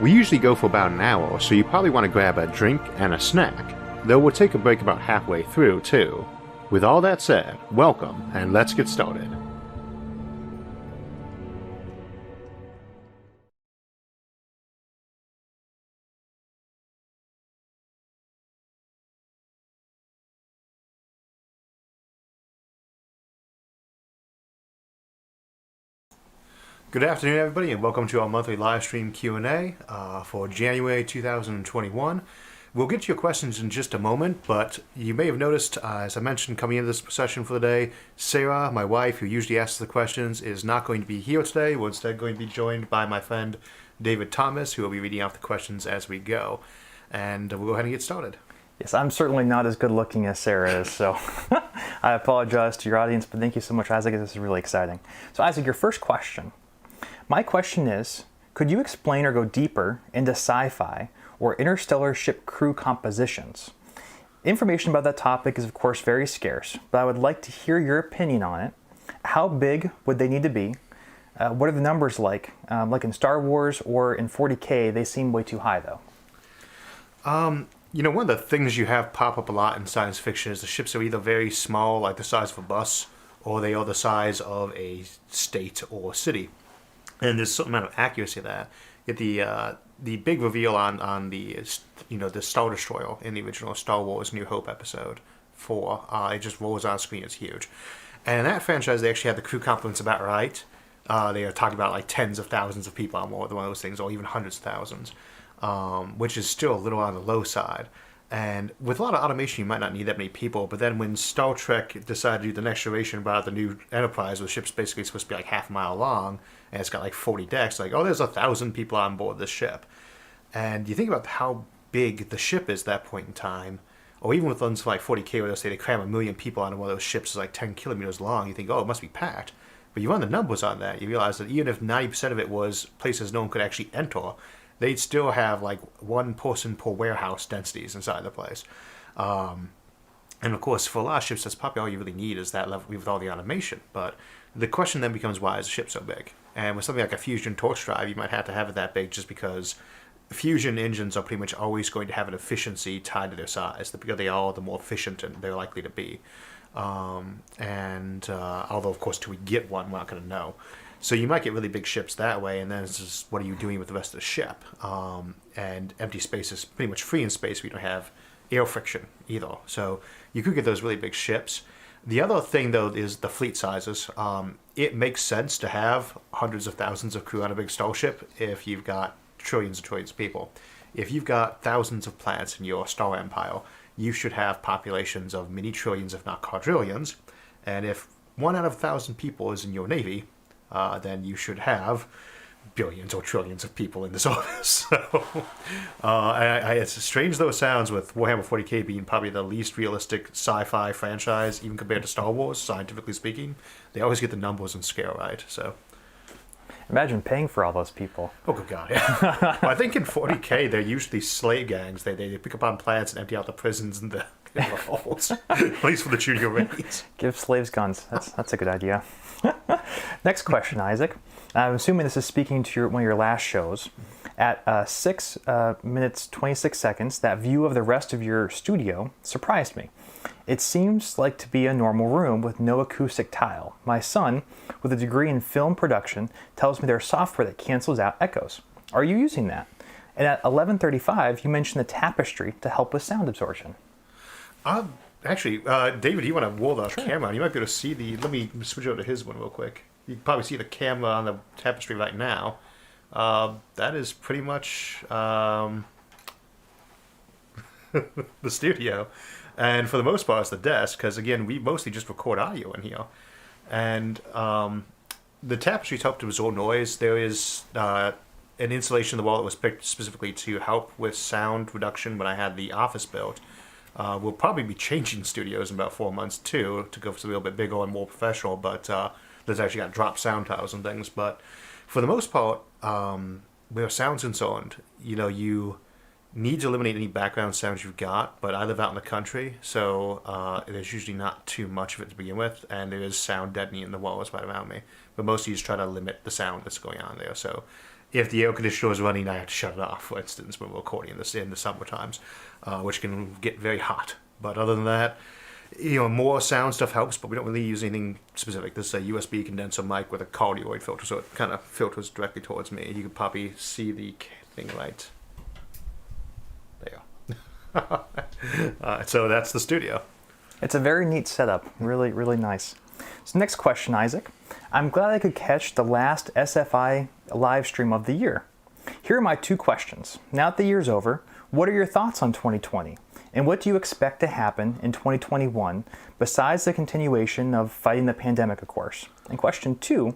We usually go for about an hour, so you probably want to grab a drink and a snack, though we'll take a break about halfway through too. With all that said, welcome, and let's get started. Good afternoon, everybody, and welcome to our monthly live stream Q&A for January 2021. We'll get to your questions in just a moment, but you may have noticed, as I mentioned coming into this session for the day, Sarah, my wife, who usually asks the questions, is not going to be here today. We're instead going to be joined by my friend David Thomas, who will be reading out the questions as we go. And we'll go ahead and get started. Yes, I'm certainly not as good looking as Sarah is, so I apologize to your audience, but thank you so much, Isaac. This is really exciting. So Isaac, your first question. My question is, could you explain or go deeper into sci-fi or interstellar ship crew compositions? Information about that topic is of course very scarce, but I would like to hear your opinion on it. How big would they need to be? What are the numbers like? Like in Star Wars or in 40K, they seem way too high though. You know, one of the things you have pop up a lot in science fiction is the ships are either very small, like the size of a bus, or they are the size of a state or city. And there's some amount of accuracy to that. Yet the big reveal on the the Star Destroyer in the original Star Wars New Hope episode 4, it just rolls on screen. It's huge. And in that franchise, they actually had the crew complements about right. They are talking about like tens of thousands of people on more than one of those things, or even hundreds of thousands, which is still a little on the low side. And with a lot of automation, you might not need that many people. But then when Star Trek decided to do the next generation about the new Enterprise, where the ship's basically supposed to be like half a mile long, and it's got like 40 decks, like, oh, there's 1,000 people on board this ship. And you think about how big the ship is at that point in time, or even with ones like 40K, where they'll say they cram 1 million people onto one of those ships that's like 10 kilometers long, you think, oh, it must be packed. But you run the numbers on that, you realize that even if 90% of it was places no one could actually enter, they'd still have like one person per warehouse densities inside the place. And of course, for a lot of ships, that's probably all you really need is that level with all the automation. But the question then becomes, why is the ship so big? And with something like a fusion torch drive, you might have to have it that big just because fusion engines are pretty much always going to have an efficiency tied to their size. The bigger they are, the more efficient and they're likely to be. Although, of course, till we get one, we're not going to know. So you might get really big ships that way, and then it's just, what are you doing with the rest of the ship? And empty space is pretty much free in space. We don't have air friction either. So you could get those really big ships. The other thing, though, is the fleet sizes. It makes sense to have hundreds of thousands of crew on a big starship if you've got trillions and trillions of people. If you've got thousands of planets in your star empire, you should have populations of many trillions, if not quadrillions. And if 1 out of 1,000 people is in your navy, then you should have billions or trillions of people in this office. So, it's strange though it sounds, with Warhammer 40K being probably the least realistic sci-fi franchise, even compared to Star Wars, scientifically speaking, they always get the numbers and scale right. So, imagine paying for all those people. oh good God, yeah. Well, I think in 40K they're usually slave gangs. They pick up on planets and empty out the prisons and the holes, at least for the junior race. Give slaves guns. That's a good idea. Next question, Isaac. I'm assuming this is speaking to one of your last shows. At 6 minutes 26 seconds, that view of the rest of your studio surprised me. It seems like to be a normal room with no acoustic tile. My son, with a degree in film production, tells me there's software that cancels out echoes. Are you using that? And at 11:35, you mentioned the tapestry to help with sound absorption. Actually, David, you want to roll the camera on? You might be able to see let me switch over to his one real quick. You can probably see the camera on the tapestry right now. That is pretty much the studio. And for the most part, it's the desk, because, again, we mostly just record audio in here. And the tapestries help to absorb noise. There is an installation on the wall that was picked specifically to help with sound reduction when I had the office built. We'll probably be changing studios in about 4 months, too, to go for something a little bit bigger and more professional, but there's actually got drop sound tiles and things. But for the most part, where sound's concerned, you need to eliminate any background sounds you've got, but I live out in the country, so there's usually not too much of it to begin with, and there is sound deadening in the walls right around me. But mostly you just try to limit the sound that's going on there. So if the air conditioner is running, I have to shut it off, for instance, when we're recording in the summer times, which can get very hot. But other than that, more sound stuff helps, but we don't really use anything specific. This is a USB condenser mic with a colonioid filter, so it kind of filters directly towards me. You can probably see the thing right there. So that's the studio. It's a very neat setup. Really, really nice. So next question, Isaac. I'm glad I could catch the last SFI live stream of the year. Here are my 2 questions. Now that the year's over, what are your thoughts on 2020? And what do you expect to happen in 2021 besides the continuation of fighting the pandemic, of course? And question 2,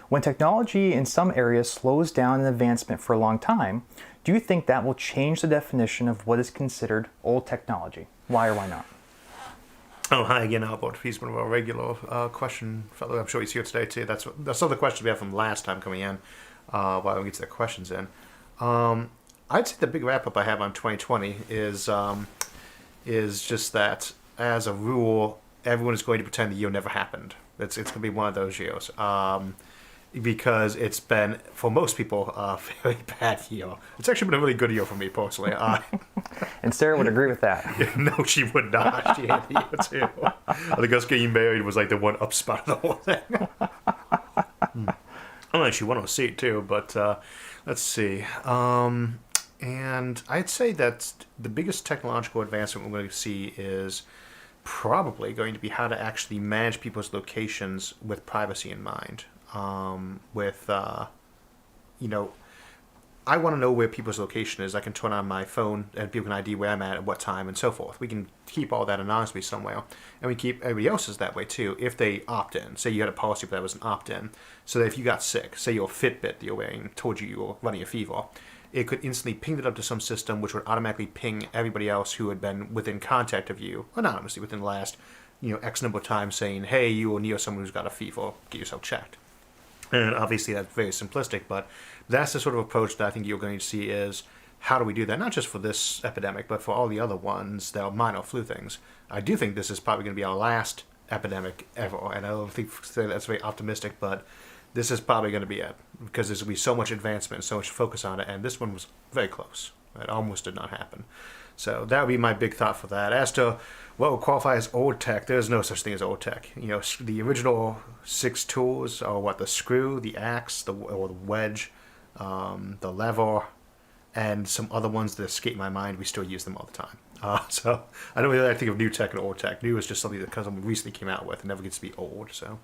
when technology in some areas slows down in advancement for a long time, do you think that will change the definition of what is considered old technology? Why or why not? Oh, hi again, Albert. He's one of our regular question fellow. I'm sure he's here today too. That's some of the questions we have from last time coming in. While we get to their questions in, I'd say the big wrap up I have on 2020 is just that, as a rule, everyone is going to pretend the year never happened. It's going to be one of those years. Because it's been, for most people, a very bad year. It's actually been a really good year for me, personally. And Sarah would agree with that. No, she would not. She had the year, too. I think us getting married was like the one upspot of the whole thing. Oh, she won a seat, too, but let's see. And I'd say that the biggest technological advancement we're going to see is probably going to be how to actually manage people's locations with privacy in mind. I want to know where people's location is. I can turn on my phone and people can ID where I'm at what time and so forth. We can keep all that anonymously somewhere. And we keep everybody else's that way too, if they opt in. Say you had a policy that was an opt-in. So that if you got sick, say your Fitbit that you're wearing told you were running a fever, it could instantly ping it up to some system which would automatically ping everybody else who had been within contact of you, anonymously within the last X number of times, saying, hey, you are near someone who's got a fever, get yourself checked. And obviously that's very simplistic, but that's the sort of approach that I think you're going to see is, how do we do that? Not just for this epidemic, but for all the other ones that are minor flu things. I do think this is probably going to be our last epidemic ever, and I don't think that's very optimistic, but this is probably going to be it, because there's going to be so much advancement, so much focus on it, and this one was very close. It almost did not happen. So that would be my big thought for that. As to what would qualify as old tech, there's no such thing as old tech. The original 6 tools are what? The screw, the axe, or the wedge, the lever, and some other ones that escape my mind. We still use them all the time. So I don't really think of new tech and old tech. New is just something that someone recently came out with. It never gets to be old. So,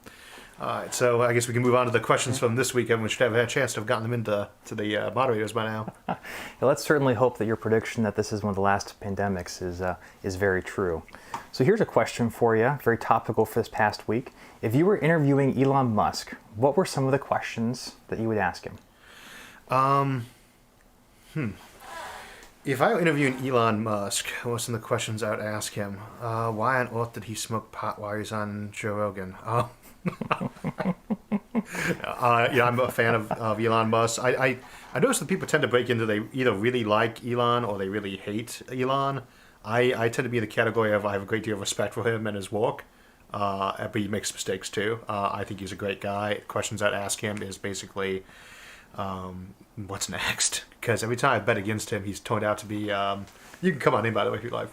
all right. So I guess we can move on to the questions from this week. Everyone should have had a chance to have gotten them into the moderators by now. Yeah, let's certainly hope that your prediction that this is one of the last pandemics is very true. So here's a question for you, very topical for this past week. If you were interviewing Elon Musk, what were some of the questions that you would ask him? If I were interviewing Elon Musk, what are some of the questions I would ask him? Why on earth did he smoke pot while he was on Joe Rogan? I'm a fan of Elon Musk. I notice that people tend to break into, they either really like Elon or they really hate Elon. I tend to be in the category of I have a great deal of respect for him and his work, but he makes mistakes too. I think he's a great guy. Questions I'd ask him is basically, what's next? Because every time I bet against him, he's turned out to be. You can come on in, by the way, if you'd like.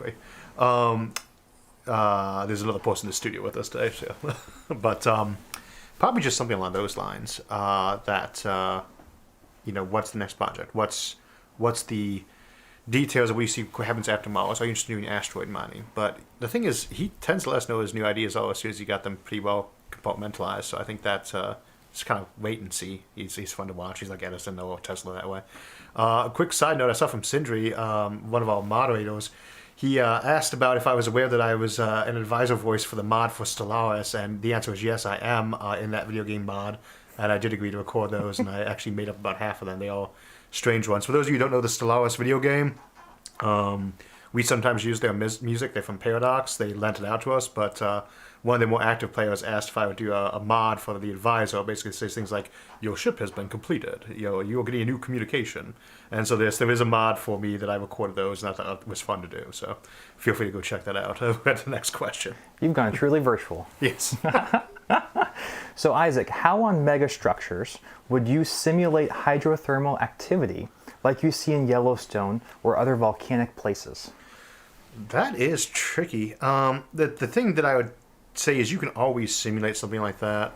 There's another person in the studio with us today, so. But probably just something along those lines. What's the next project? What's the details of what you see happens after Mars? Are you interested in doing asteroid mining? But the thing is, he tends to let us know his new ideas all as soon as he got them pretty well compartmentalized. So I think that's just kind of wait and see. He's fun to watch. He's like Edison or Tesla that way. A quick side note I saw from Sindri, one of our moderators. He asked about if I was aware that I was an advisor voice for the mod for Stellaris, and the answer is yes, I am in that video game mod, and I did agree to record those, and I actually made up about half of them. They all strange ones. For those of you who don't know the Stellaris video game, we sometimes use their music. They're from Paradox. They lent it out to us, but one of the more active players asked if I would do a mod for the advisor. Basically, it says things like, your ship has been completed. You're getting a new communication. And so there is a mod for me that I recorded those, and I thought it was fun to do. So feel free to go check that out. We're at the next question. You've gone truly virtual. Yes. So Isaac, how on megastructures would you simulate hydrothermal activity like you see in Yellowstone or other volcanic places? That is tricky. The thing that I would say is you can always simulate something like that.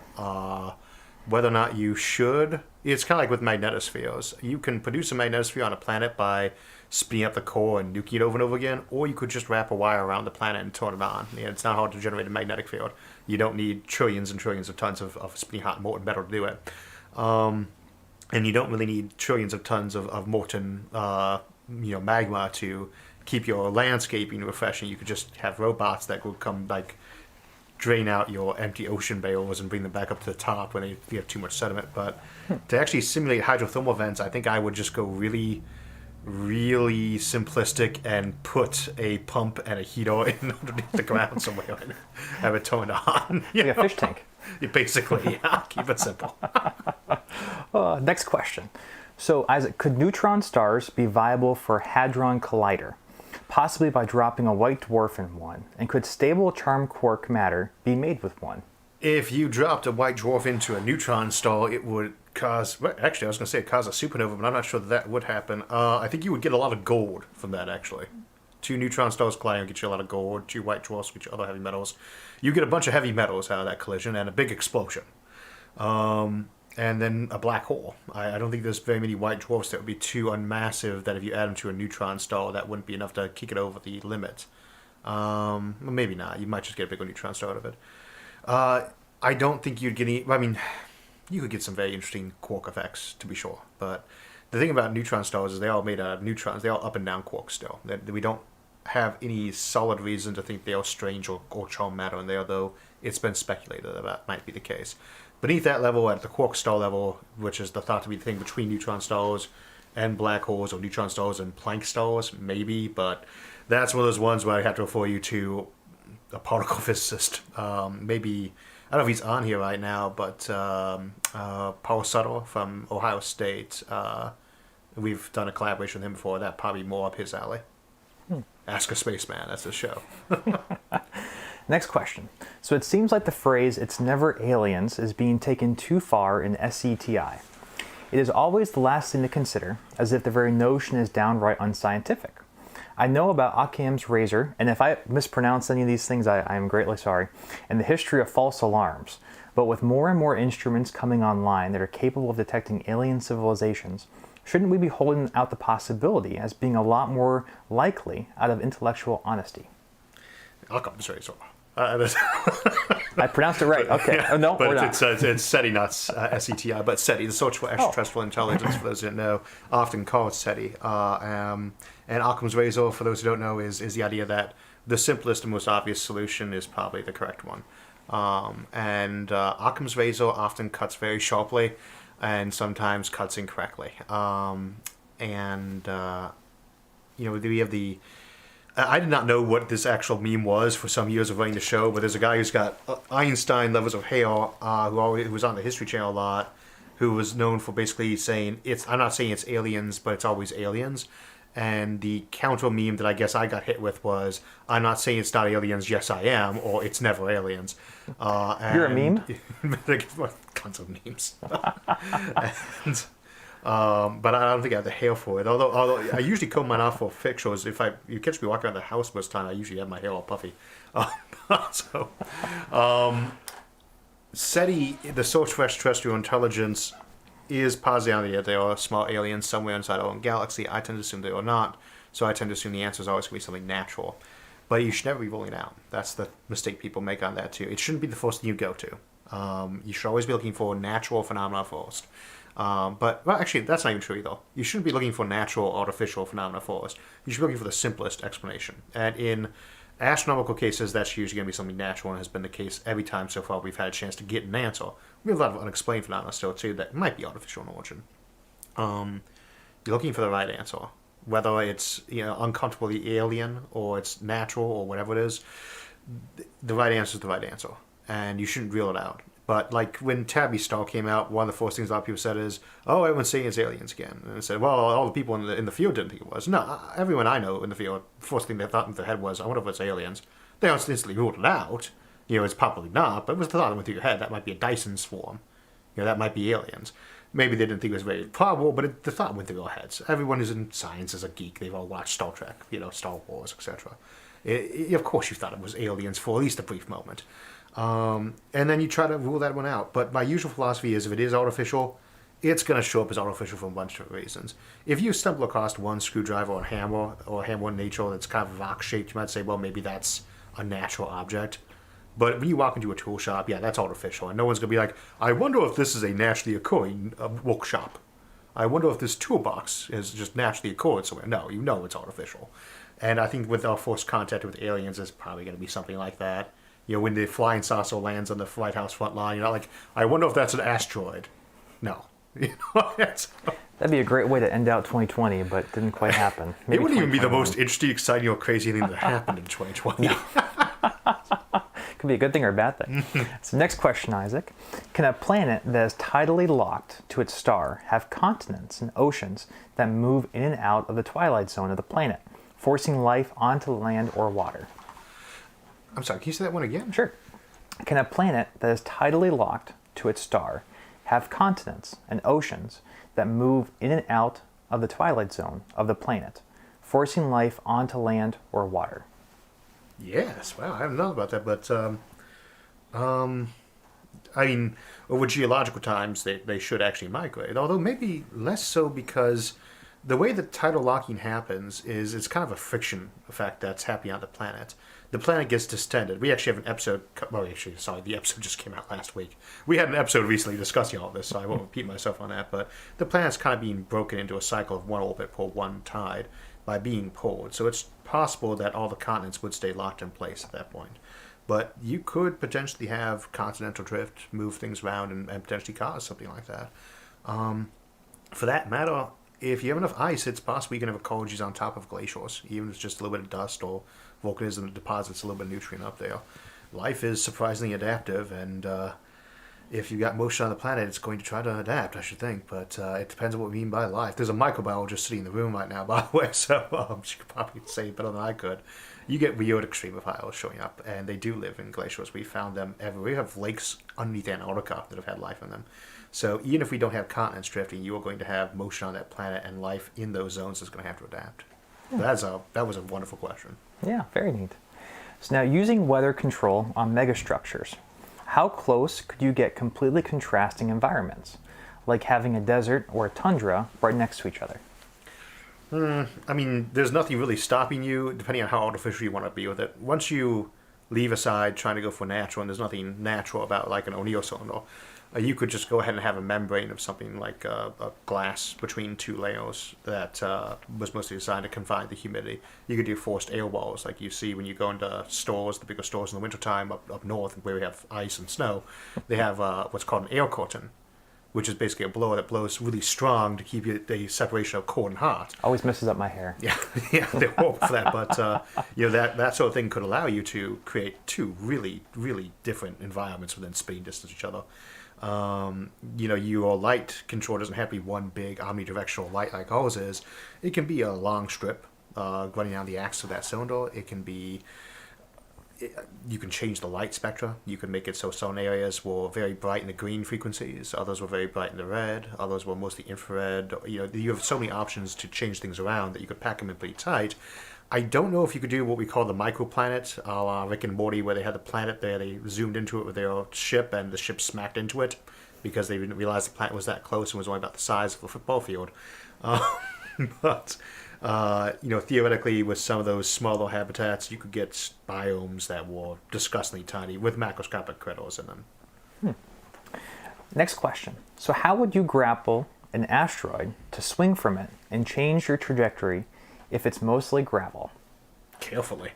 Whether or not you should, it's kind of like with magnetospheres. You can produce a magnetosphere on a planet by spinning up the core and nuking it over and over again, or you could just wrap a wire around the planet and turn it on. It's not hard to generate a magnetic field. You don't need trillions and trillions of tons of spinning hot molten metal to do it. And you don't really need trillions of tons of molten magma to keep your landscaping refreshing. You could just have robots that would come like drain out your empty ocean barrels and bring them back up to the top when you have too much sediment. But to actually simulate hydrothermal vents, I think I would just go really, really simplistic and put a pump and a heater in underneath the ground somewhere and have it turned on. Like a fish tank. Basically, yeah. Keep it simple. Next question. So Isaac, could neutron stars be viable for hadron collider? Possibly by dropping a white dwarf in one, and could stable charm quark matter be made with one? If you dropped a white dwarf into a neutron star, it would cause... Well, actually, I was going to say it cause a supernova, but I'm not sure that would happen. I think you would get a lot of gold from that, actually. 2 neutron stars colliding will get you a lot of gold. 2 white dwarfs will get you other heavy metals. You get a bunch of heavy metals out of that collision and a big explosion. And then a black hole. I don't think there's very many white dwarfs that would be too unmassive that if you add them to a neutron star, that wouldn't be enough to kick it over the limit. Well, maybe not. You might just get a bigger neutron star out of it. I don't think you'd get any... I mean, you could get some very interesting quark effects, to be sure. But the thing about neutron stars is they all made out of neutrons. They're all up and down quarks still. We don't have any solid reason to think they are strange or charm matter in there, though it's been speculated that might be the case. Beneath that level, at the quark star level, which is the thought to be the thing between neutron stars and black holes, or neutron stars and Planck stars, maybe, but that's one of those ones where I have to refer you to a particle physicist. Maybe, I don't know if he's on here right now, but Paul Sutter from Ohio State, we've done a collaboration with him before. That probably more up his alley. Ask a Spaceman, that's the show. Next question. So it seems like the phrase, "it's never aliens," is being taken too far in SETI. It is always the last thing to consider, as if the very notion is downright unscientific. I know about Occam's razor, and if I mispronounce any of these things, I am greatly sorry, and the history of false alarms. But with more and more instruments coming online that are capable of detecting alien civilizations, shouldn't we be holding out the possibility as being a lot more likely out of intellectual honesty? Occam's razor. I pronounced it right. Okay. Yeah, no, but we're not. It's SETI, not SETI, but SETI, the Search for Extraterrestrial Intelligence, for those who don't know, often called SETI. And Occam's razor, for those who don't know, is the idea that the simplest and most obvious solution is probably the correct one. And Occam's razor often cuts very sharply and sometimes cuts incorrectly. We have the... I did not know what this actual meme was for some years of running the show, but there's a guy who's got Einstein levels of hair, who was on the History Channel a lot, who was known for basically saying, I'm not saying it's aliens, but it's always aliens. And the counter meme that I guess I got hit with was, I'm not saying it's not aliens, yes I am, or it's never aliens. You're a meme? Tons of memes. But I don't think I have the hair for it. Although I usually comb mine off for pictures. If you catch me walking around the house most of the time, I usually have my hair all puffy. SETI, the Search for Extraterrestrial Intelligence, is positive on the idea there are small aliens somewhere inside our own galaxy. I tend to assume they are not, so I tend to assume the answer is always going to be something natural. But you should never be ruling it out. That's the mistake people make on that too. It shouldn't be the first thing you go to. You should always be looking for natural phenomena first. Actually, that's not even true either. You shouldn't be looking for natural, artificial phenomena first. You should be looking for the simplest explanation. And in astronomical cases, that's usually going to be something natural, and has been the case every time so far we've had a chance to get an answer. We have a lot of unexplained phenomena still, too, that might be artificial in origin. You're looking for the right answer. Whether it's uncomfortably alien, or it's natural, or whatever it is, the right answer is the right answer. And you shouldn't rule it out. But like when Tabby Star came out, one of the first things a lot of people said is, "Oh, everyone's saying it's aliens again." And I said, "Well, all the people in the field didn't think it was." No, everyone I know in the field, first thing they thought in their head was, "I wonder if it's aliens." They don't instantly ruled it out. It's probably not, but it was the thought that went through your head. That might be a Dyson swarm. That might be aliens. Maybe they didn't think it was very probable, but the thought went through their heads. Everyone who's in science is a geek. They've all watched Star Trek, Star Wars, etc. Of course you thought it was aliens for at least a brief moment. And then you try to rule that one out. But my usual philosophy is if it is artificial, it's going to show up as artificial for a bunch of reasons. If you stumble across one screwdriver or a hammer in nature that's kind of rock-shaped, you might say, well, maybe that's a natural object. But when you walk into a tool shop, yeah, that's artificial. And no one's going to be like, I wonder if this is a naturally occurring workshop. I wonder if this toolbox is just naturally occurred somewhere. No, it's artificial. And I think with our first contact with aliens, it's probably going to be something like that. When the flying saucer lands on the White House front line, you're not like, I wonder if that's an asteroid. No. That'd be a great way to end out 2020, but it didn't quite happen. It wouldn't even be the most interesting, exciting, or crazy thing that happened in 2020. No. Could be a good thing or a bad thing. So next question, Isaac. Can a planet that is tidally locked to its star have continents and oceans that move in and out of the twilight zone of the planet, forcing life onto land or water? I'm sorry, can you say that one again? Sure. Can a planet that is tidally locked to its star have continents and oceans that move in and out of the twilight zone of the planet, forcing life onto land or water? Yes, wow, I haven't known about that, but I mean, over geological times, they should actually migrate, although maybe less so because the way that tidal locking happens is it's kind of a friction effect that's happening on the planet. The planet gets distended. We actually have an episode, the episode just came out last week. We had an episode recently discussing all this, so I won't repeat myself on that, but the planet's kind of being broken into a cycle of one orbit per one tide by being pulled. So it's possible that all the continents would stay locked in place at that point. But you could potentially have continental drift, move things around, and potentially cause something like that. For that matter, if you have enough ice, it's possible you can have ecologies on top of glaciers, even if it's just a little bit of dust or volcanism that deposits a little bit of nutrient up there. Life is surprisingly adaptive, and if you've got motion on the planet, it's going to try to adapt, I should think. But it depends on what we mean by life. There's a microbiologist sitting in the room right now, by the way, so she could probably say it better than I could. You get weird extremophiles showing up, and they do live in glaciers. We found them everywhere. We have lakes underneath Antarctica that have had life in them. So even if we don't have continents drifting, you are going to have motion on that planet, and life in those zones is going to have to adapt. Yeah. That was a wonderful question. Yeah, very neat. So now, using weather control on megastructures, how close could you get completely contrasting environments, like having a desert or a tundra right next to each other? I mean, there's nothing really stopping you, depending on how artificial you want to be with it. Once you leave aside trying to go for natural, and there's nothing natural about like an O'Neill cylinder, you could just go ahead and have a membrane of something like a glass between two layers that was mostly designed to confine the humidity. You could do forced air walls like you see when you go into stores, the bigger stores in the wintertime up north where we have ice and snow. They have what's called an air curtain, which is basically a blower that blows really strong to keep the separation of cold and hot. Always messes up my hair. Yeah, they're horrible for that. But that sort of thing could allow you to create two really, really different environments within spitting distance of each other. Your light control doesn't have to be one big omnidirectional light like ours is. It can be a long strip running down the axis of that cylinder. It can be. You can change the light spectra. You can make it so some areas were very bright in the green frequencies, others were very bright in the red, others were mostly infrared. You have so many options to change things around that you could pack them in pretty tight. I don't know if you could do what we call the microplanet, a la Rick and Morty, where they had the planet there, they zoomed into it with their ship, and the ship smacked into it because they didn't realize the planet was that close and was only about the size of a football field. But theoretically, with some of those smaller habitats, you could get biomes that were disgustingly tiny with macroscopic critters in them. Next question. So how would you grapple an asteroid to swing from it and change your trajectory if it's mostly gravel? Carefully.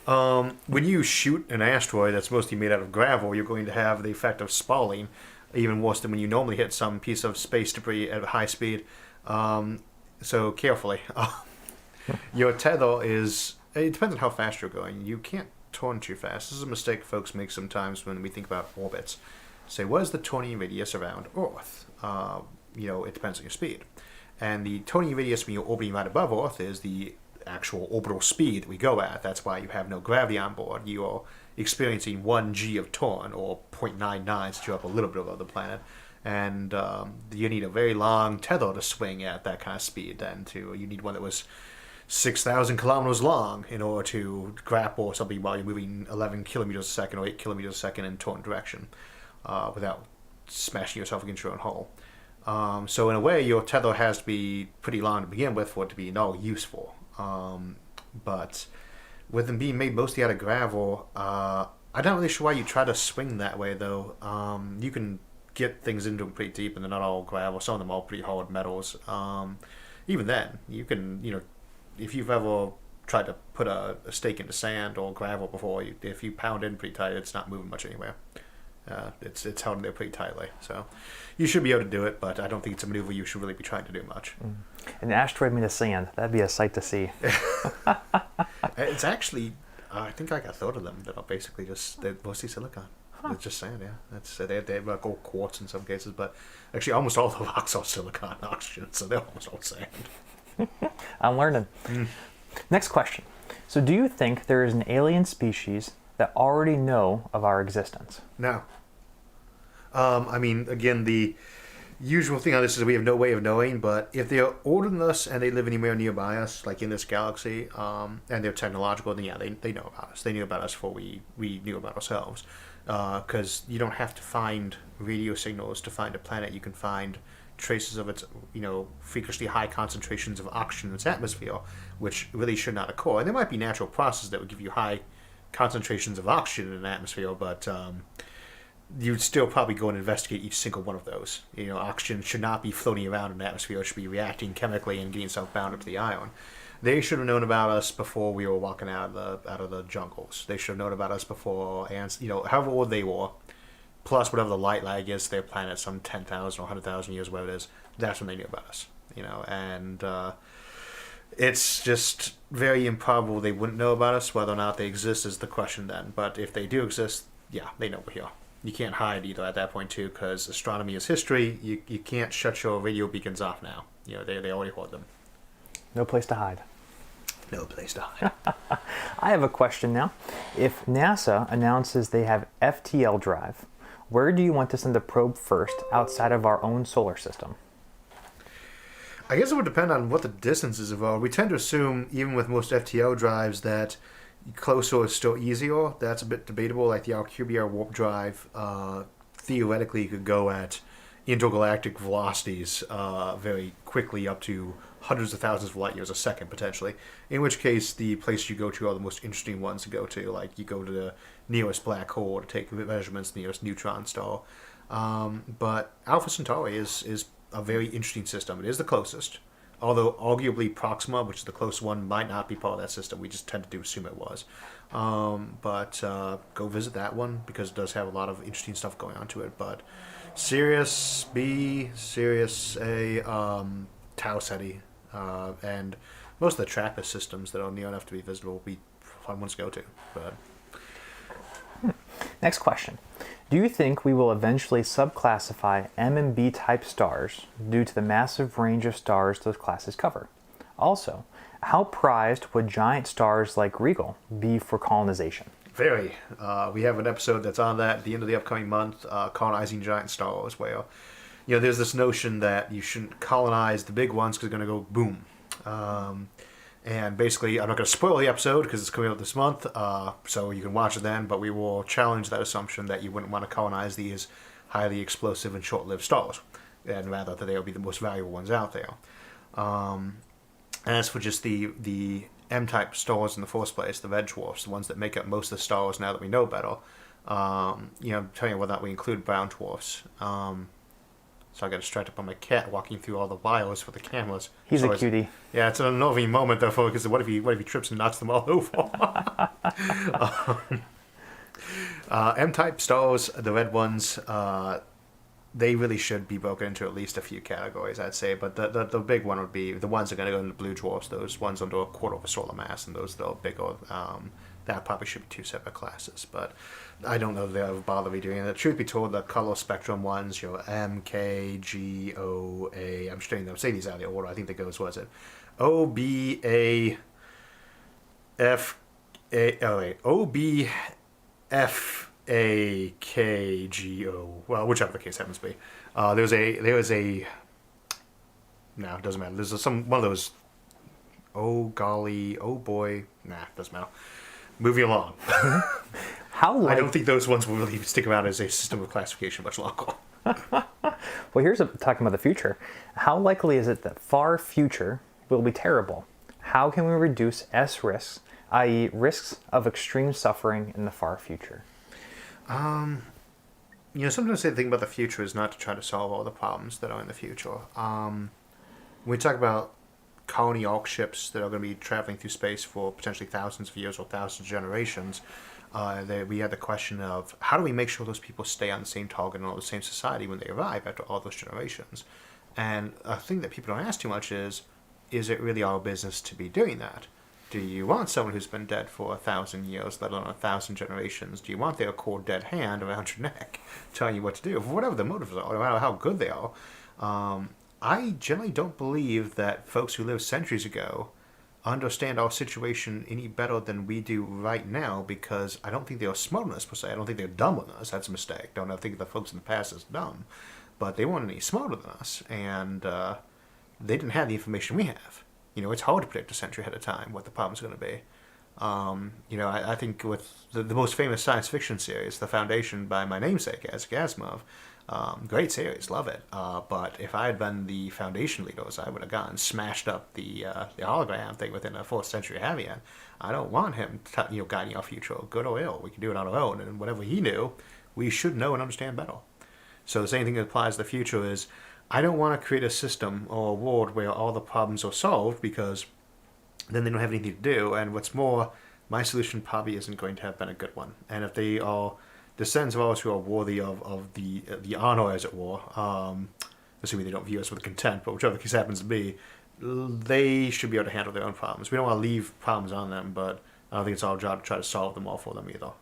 When you shoot an asteroid that's mostly made out of gravel, you're going to have the effect of spalling, even worse than when you normally hit some piece of space debris at high speed. So carefully. Your tether is... It depends on how fast you're going. You can't turn too fast. This is a mistake folks make sometimes when we think about orbits. Say, what is the turning radius around Earth? It depends on your speed. And the turning radius when you're orbiting right above Earth is the actual orbital speed that we go at. That's why you have no gravity on board. You are experiencing 1 g of torn, or 0.99 to drop a little bit above the planet. And you need a very long tether to swing at that kind of speed. Then you need one that was 6,000 kilometers long in order to grapple something while you're moving 11 kilometers a second or 8 kilometers a second in torn direction, without smashing yourself against your own hull. So in a way, your tether has to be pretty long to begin with for it to be no useful. But with them being made mostly out of gravel, I'm not really sure why you try to swing that way, though. You can get things into them pretty deep, and they're not all gravel. Some of them are pretty hard metals. Even then, you can, if you've ever tried to put a stake into sand or gravel before, if you pound in pretty tight, it's not moving much anywhere. It's held in there pretty tightly. So you should be able to do it, but I don't think it's a maneuver you should really be trying to do much. An asteroid made of sand. That'd be a sight to see. It's actually, I think I got thought of them that are basically they're mostly silicon. It's just sand, yeah. They're like all quartz in some cases, but actually almost all the rocks are silicon and oxygen, so they're almost all sand. I'm learning. Next question. So do you think there is an alien species that already know of our existence? No. I mean, again, the usual thing on this is we have no way of knowing, but if they are older than us and they live anywhere nearby us, like in this galaxy, and they're technological, then yeah, they know about us. They knew about us before we knew about ourselves. Because you don't have to find radio signals to find a planet. You can find traces of its, freakishly high concentrations of oxygen in its atmosphere, which really should not occur. And there might be natural processes that would give you high concentrations of oxygen in an atmosphere, but you'd still probably go and investigate each single one of those. Oxygen should not be floating around in the atmosphere. It should be reacting chemically and getting itself bound up to the ion. They should have known about us before we were walking out of the jungles. They should have known about us before, and however old they were, plus whatever the light lag is to their planet, some 10,000 or 100,000 years, whatever it is. That's when they knew about us. And it's just very improbable they wouldn't know about us. Whether or not they exist is the question then. But if they do exist, yeah, they know we're here. You can't hide either at that point too, because astronomy is history. You can't shut your radio beacons off now. They already hold them. No place to hide. No place to hide. I have a question now. If NASA announces they have FTL drive, where do you want to send the probe first outside of our own solar system? I guess it would depend on what the distance is involved. We tend to assume, even with most FTL drives, that closer is still easier. That's a bit debatable. Like the Alcubierre warp drive, theoretically could go at intergalactic velocities very quickly, up to hundreds of thousands of light years a second, potentially. In which case, the places you go to are the most interesting ones to go to. Like, you go to the nearest black hole to take measurements, the nearest neutron star. But Alpha Centauri is a very interesting system. It is the closest. Although, arguably, Proxima, which is the closest one, might not be part of that system. We just tend to assume it was. But go visit that one, because it does have a lot of interesting stuff going on to it. But Sirius B, Sirius A, Tau Ceti, and most of the TRAPPIST systems that are near enough to be visible will be fun ones to go to. But Next question. Do you think we will eventually subclassify M and B type stars due to the massive range of stars those classes cover? Also, how prized would giant stars like Regal be for colonization? Very. We have an episode that's on that at the end of the upcoming month, colonizing giant stars, where there's this notion that you shouldn't colonize the big ones because they're going to go boom. And basically, I'm not going to spoil the episode because it's coming out this month, so you can watch it then, but we will challenge that assumption that you wouldn't want to colonize these highly explosive and short-lived stars, and rather that they will be the most valuable ones out there. And as for just the M-type stars in the first place, the red dwarfs, the ones that make up most of the stars now that we know better, telling you whether or not we include brown dwarfs. So I got distracted by my cat walking through all the bios for the cameras. He's a cutie. Yeah, it's an unnerving moment though, because what if he trips and knocks them all over? M-type stars, the red ones, they really should be broken into at least a few categories, I'd say. But the big one would be the ones that are going to go into blue dwarfs, those ones under a quarter of a solar mass, and those that are bigger. That probably should be two separate classes, but I don't know if they'll bother me doing that. Truth be told, the color spectrum ones, M, K, G, O, A, I'm just I'm saying these out of the order. I think that goes, what is it? O, B, A, F, A, oh wait, O, B, FAKGO. Well, whichever the case happens to be. There was a. No, it doesn't matter. There's one of those. Oh golly, oh boy. Nah, doesn't matter. Moving along. I don't think those ones will really stick around as a system of classification much longer. Well, here's talking about the future. How likely is it that far future will be terrible? How can we reduce S risks, i.e. risks of extreme suffering in the far future? Sometimes the thing about the future is not to try to solve all the problems that are in the future. When we talk about colony arc ships that are going to be traveling through space for potentially thousands of years or thousands of generations, we had the question of how do we make sure those people stay on the same target and on the same society when they arrive after all those generations? And a thing that people don't ask too much is it really our business to be doing that? Do you want someone who's been dead for 1,000 years, let alone 1,000 generations? Do you want their cold dead hand around your neck telling you what to do? For whatever the motives are, no matter how good they are. I generally don't believe that folks who lived centuries ago understand our situation any better than we do right now, because I don't think they are smart on us per se. I don't think they're dumb on us. That's a mistake. Don't think the folks in the past is dumb. But they weren't any smarter than us, and they didn't have the information we have. It's hard to predict a century ahead of time what the problem's going to be. I think with the most famous science fiction series, The Foundation by my namesake, Isaac Asimov, great series, love it. But if I had been the Foundation leaders, I would have gone and smashed up the hologram thing within a 4th century Havian. I don't want him guiding our future, good or ill. We can do it on our own, and whatever he knew, we should know and understand better. So the same thing that applies to the future is, I don't want to create a system or a world where all the problems are solved, because then they don't have anything to do. And what's more, my solution probably isn't going to have been a good one. And if they are descendants of ours who are worthy of the honor, as it were, assuming they don't view us with contempt, but whichever the case happens to be, they should be able to handle their own problems. We don't want to leave problems on them, but I don't think it's our job to try to solve them all for them either.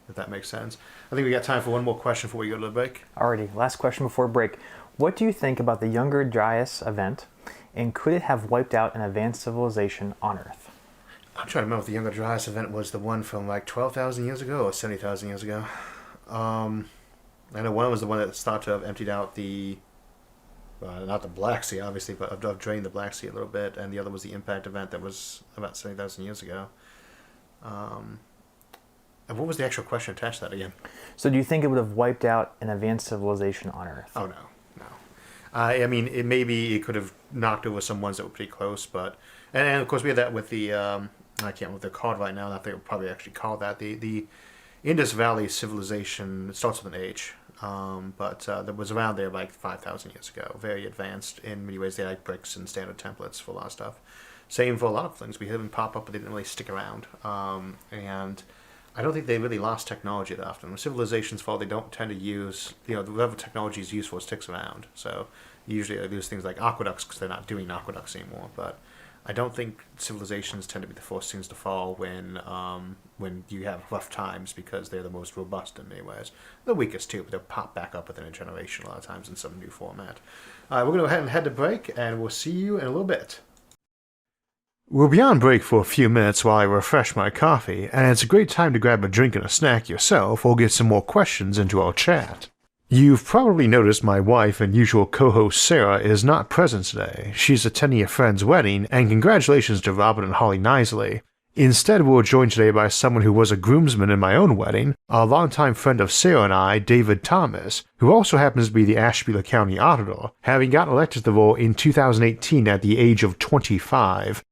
If that makes sense. I think we got time for one more question before we go to the break. Alrighty, last question before break. What do you think about the younger Dryas event, and could it have wiped out an advanced civilization on Earth? I'm trying to remember if the younger Dryas event was the one from like 12,000 years ago or 70,000 years ago. I know one was the one that started to have emptied out not the Black Sea, obviously, but I've drained the Black Sea a little bit, and the other was the impact event that was about 70,000 years ago. And what was the actual question attached to that again? So do you think it would have wiped out an advanced civilization on Earth? Oh, no. I mean, it could have knocked over some ones that were pretty close, but... And of course, we had that with the... I can't remember what they're called right now. I think they'll probably actually call that. The Indus Valley civilization, it starts with an H, but that was around there like 5,000 years ago. Very advanced in many ways. They had bricks and standard templates for a lot of stuff. Same for a lot of things. We had them pop up, but they didn't really stick around. And... I don't think they really lost technology that often. When civilizations fall, they don't tend to use, whatever technology is useful sticks around. So usually they use things like aqueducts because they're not doing aqueducts anymore. But I don't think civilizations tend to be the first things to fall when you have rough times, because they're the most robust in many ways. The weakest too, but they'll pop back up within a generation a lot of times in some new format. All right, we're going to go ahead and head to break, and we'll see you in a little bit. We'll be on break for a few minutes while I refresh my coffee, and it's a great time to grab a drink and a snack yourself or get some more questions into our chat. You've probably noticed my wife and usual co-host Sarah is not present today. She's attending a friend's wedding, and congratulations to Robin and Holly Nisley. Instead, we're joined today by someone who was a groomsman in my own wedding, a longtime friend of Sarah and I, David Thomas, who also happens to be the Ashtabula County Auditor, having gotten elected to the role in 2018 at the age of 25.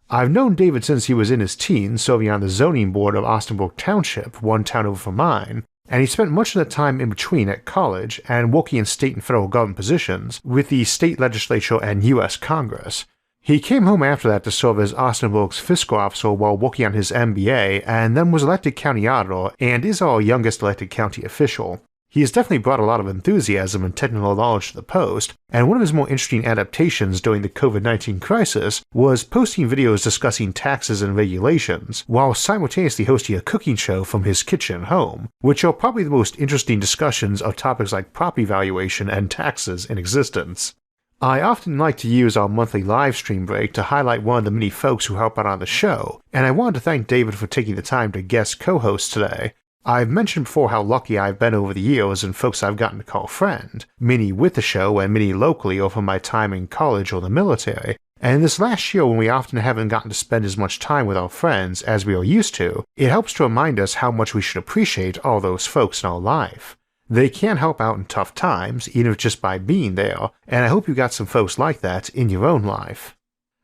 I've known David since he was in his teens, serving on the zoning board of Austinbrook Township, one town over from mine, and he spent much of the time in between at college and working in state and federal government positions with the state legislature and U.S. Congress. He came home after that to serve as Austinbrook's fiscal officer while working on his MBA, and then was elected county auditor and is our youngest elected county official. He has definitely brought a lot of enthusiasm and technical knowledge to the post, and one of his more interesting adaptations during the COVID-19 crisis was posting videos discussing taxes and regulations, while simultaneously hosting a cooking show from his kitchen at home, which are probably the most interesting discussions of topics like property valuation and taxes in existence. I often like to use our monthly live stream break to highlight one of the many folks who help out on the show, and I wanted to thank David for taking the time to guest co-host today. I've mentioned before how lucky I've been over the years and folks I've gotten to call friend, many with the show and many locally over my time in college or the military. And this last year when we often haven't gotten to spend as much time with our friends as we are used to, it helps to remind us how much we should appreciate all those folks in our life. They can help out in tough times, even if just by being there, and I hope you got some folks like that in your own life.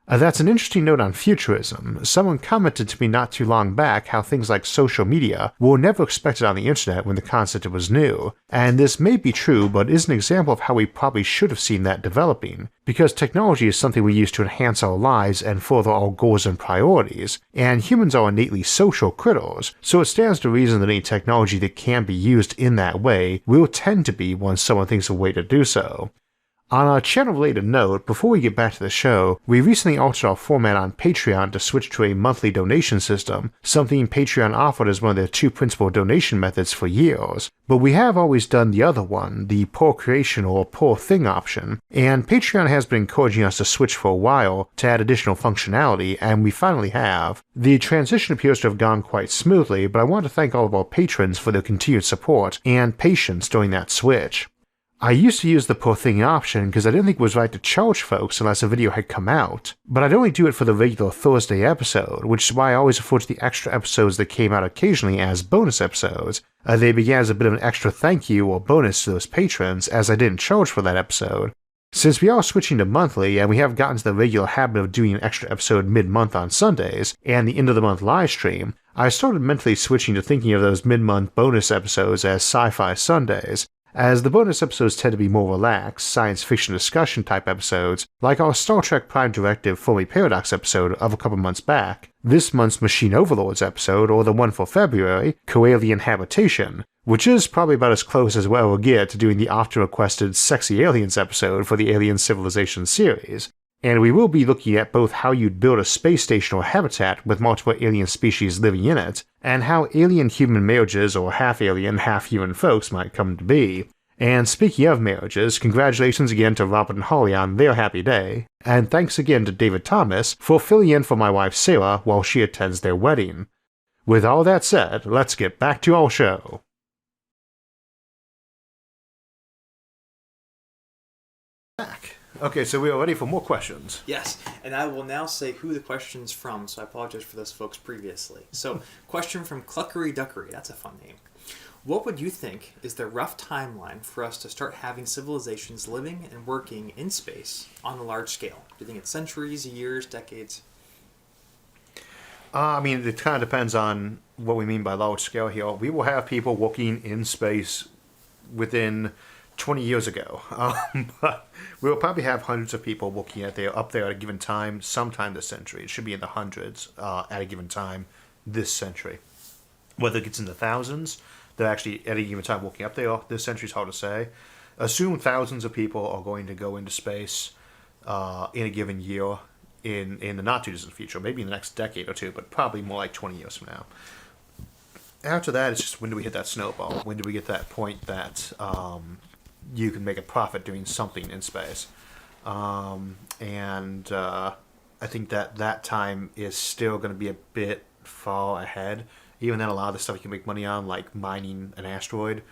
That's an interesting note on futurism. Someone commented to me not too long back how things like social media were never expected on the internet when the concept was new, and this may be true but is an example of how we probably should have seen that developing, because technology is something we use to enhance our lives and further our goals and priorities, and humans are innately social critters, so it stands to reason that any technology that can be used in that way will tend to be once someone thinks of a way to do so. On a channel-related note, before we get back to the show, we recently altered our format on Patreon to switch to a monthly donation system, something Patreon offered as one of their two principal donation methods for years. But we have always done the other one, the poor creation or poor thing option, and Patreon has been encouraging us to switch for a while to add additional functionality, and we finally have. The transition appears to have gone quite smoothly, but I want to thank all of our patrons for their continued support and patience during that switch. I used to use the poor thing option because I didn't think it was right to charge folks unless a video had come out, but I'd only do it for the regular Thursday episode, which is why I always refer to the extra episodes that came out occasionally as bonus episodes. They began as a bit of an extra thank you or bonus to those patrons as I didn't charge for that episode. Since we are switching to monthly and we have gotten to the regular habit of doing an extra episode mid-month on Sundays and the end of the month live stream, I started mentally switching to thinking of those mid-month bonus episodes as Sci-Fi Sundays, as the bonus episodes tend to be more relaxed, science fiction discussion type episodes, like our Star Trek Prime Directive Fermi Paradox episode of a couple months back, this month's Machine Overlords episode, or the one for February, Co-Alien Habitation, which is probably about as close as we'll get to doing the often requested Sexy Aliens episode for the Alien Civilization series. And we will be looking at both how you'd build a space station or habitat with multiple alien species living in it, and how alien-human marriages or half-alien, half-human folks might come to be. And speaking of marriages, congratulations again to Robert and Holly on their happy day, and thanks again to David Thomas for filling in for my wife Sarah while she attends their wedding. With all that said, let's get back to our show. Okay, so we are ready for more questions. Yes, and I will now say who the question's from, so I apologize for those folks previously. So, question from Cluckery Duckery, that's a fun name. What would you think is the rough timeline for us to start having civilizations living and working in space on a large scale? Do you think it's centuries, years, decades? I mean, it kind of depends on what we mean by large scale here. We will have people working in space within 20 years ago, but we'll probably have hundreds of people working up there at a given time, sometime this century. It should be in the hundreds at a given time this century. Whether it gets in the thousands, they're actually at a given time working up there this century is hard to say. Assume thousands of people are going to go into space in a given year in the not too distant future, maybe in the next decade or two, but probably more like 20 years from now. After that, it's just when do we hit that snowball? When do we get to that point that you can make a profit doing something in space? I think that time is still going to be a bit far ahead. Even then, a lot of the stuff you can make money on, like mining an asteroid,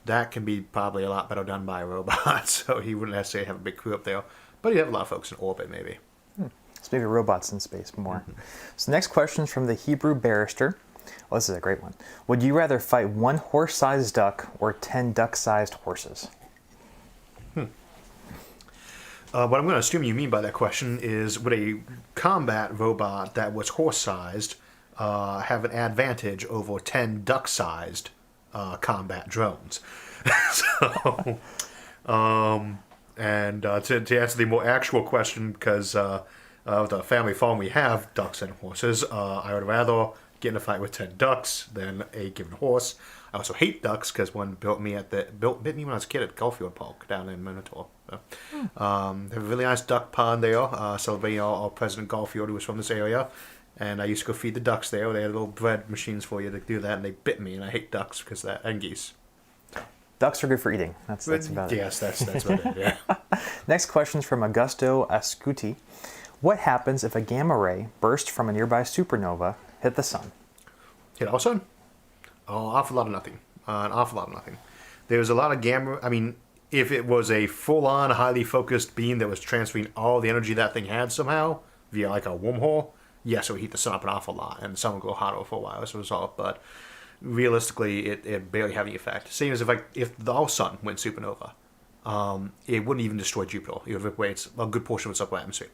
that can be probably a lot better done by a robot. So he wouldn't necessarily have a big crew up there, but he'd have a lot of folks in orbit, maybe. So maybe robots in space more. Mm-hmm. So next question is from the Hebrew Barrister. Well, this is a great one. Would you rather fight one horse-sized duck or 10 duck-sized horses? What I'm going to assume you mean by that question is, would a combat robot that was horse-sized have an advantage over 10 duck-sized combat drones? To answer the more actual question, because of the family farm we have ducks and horses, I would rather get in a fight with 10 ducks than a given horse. I also hate ducks because one bit me when I was a kid at Gulffield Park down in Minotaur. So, they have a really nice duck pond there, celebrating our President Gulffield, who was from this area. And I used to go feed the ducks there. They had little bread machines for you to do that, and they bit me, and I hate ducks because of that, and geese. Ducks are good for eating. That's about it. Yes, that's about it, yeah. Next question is from Augusto Ascuti. What happens if a gamma ray burst from a nearby supernova hit the sun? Hit our sun? Oh, awful lot of nothing. An awful lot of nothing. There was a lot of gamma. I mean, if it was a full-on, highly focused beam that was transferring all the energy that thing had somehow via like a wormhole, yes, it would heat the sun up an awful lot, and the sun would go hotter for a while as a result. But realistically, it barely had any effect. Same as if the whole sun went supernova, it wouldn't even destroy Jupiter. It would evaporate a good portion of its upper atmosphere.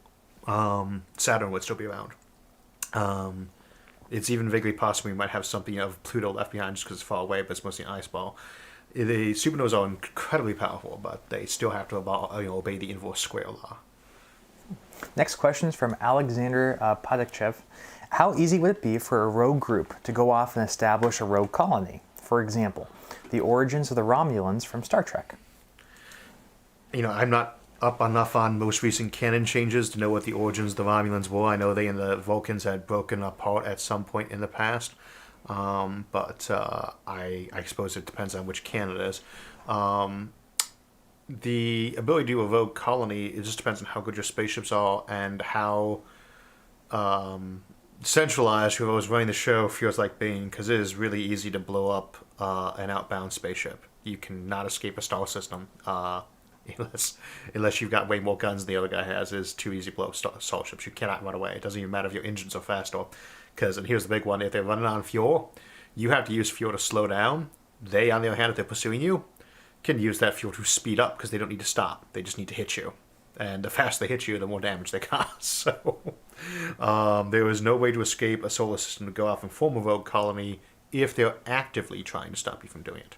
Saturn would still be around. It's even vaguely possible we might have something of Pluto left behind just because it's far away, but it's mostly an ice ball. The supernovas are incredibly powerful, but they still have to obey the inverse square law. Next question is from Alexander Padikchev. How easy would it be for a rogue group to go off and establish a rogue colony? For example, the origins of the Romulans from Star Trek. I'm not up enough on most recent canon changes to know what the origins of the Romulans were. I know they and the Vulcans had broken apart at some point in the past, but I suppose it depends on which canon it is. The ability to do a rogue colony, it just depends on how good your spaceships are and how centralized whoever's running the show feels like being, because it is really easy to blow up an outbound spaceship. You cannot escape a star system. Unless you've got way more guns than the other guy has. It's too easy to blow up starships. You cannot run away. It doesn't even matter if your engines are faster. Because, and here's the big one, if they're running on fuel, you have to use fuel to slow down. They, on the other hand, if they're pursuing you, can use that fuel to speed up because they don't need to stop. They just need to hit you. And the faster they hit you, the more damage they cause. So there is no way to escape a solar system to go off and form a rogue colony if they're actively trying to stop you from doing it.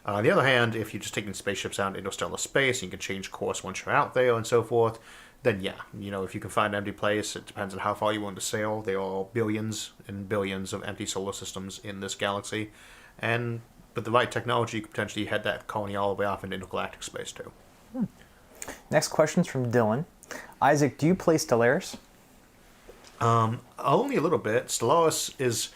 On the other hand, if you're just taking spaceships out into interstellar space, and you can change course once you're out there and so forth, then yeah, if you can find an empty place, it depends on how far you want to sail. There are billions and billions of empty solar systems in this galaxy, and with the right technology, you could potentially head that colony all the way off into intergalactic space too. Next question's from Dylan. Isaac, do you play Stellaris? Only a little bit. Stellaris is...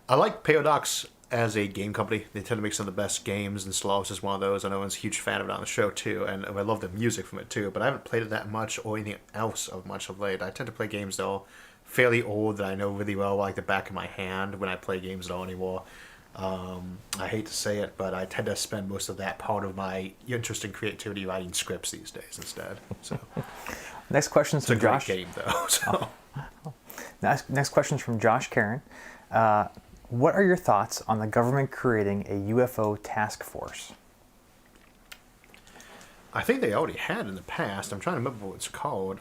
I like Paradox as a game company. They tend to make some of the best games, and Stellaris is one of those. I know I'm a huge fan of it on the show too, and I love the music from it too, but I haven't played it that much or anything else of much of late. I tend to play games that are fairly old that I know really well, like the back of my hand, when I play games at all anymore. I hate to say it, but I tend to spend most of that part of my interest in creativity writing scripts these days instead. So next question's from Josh. It's a great game though. So. Next question's from Josh Karen. What are your thoughts on the government creating a UFO task force? I think they already had in the past. I'm trying to remember what it's called.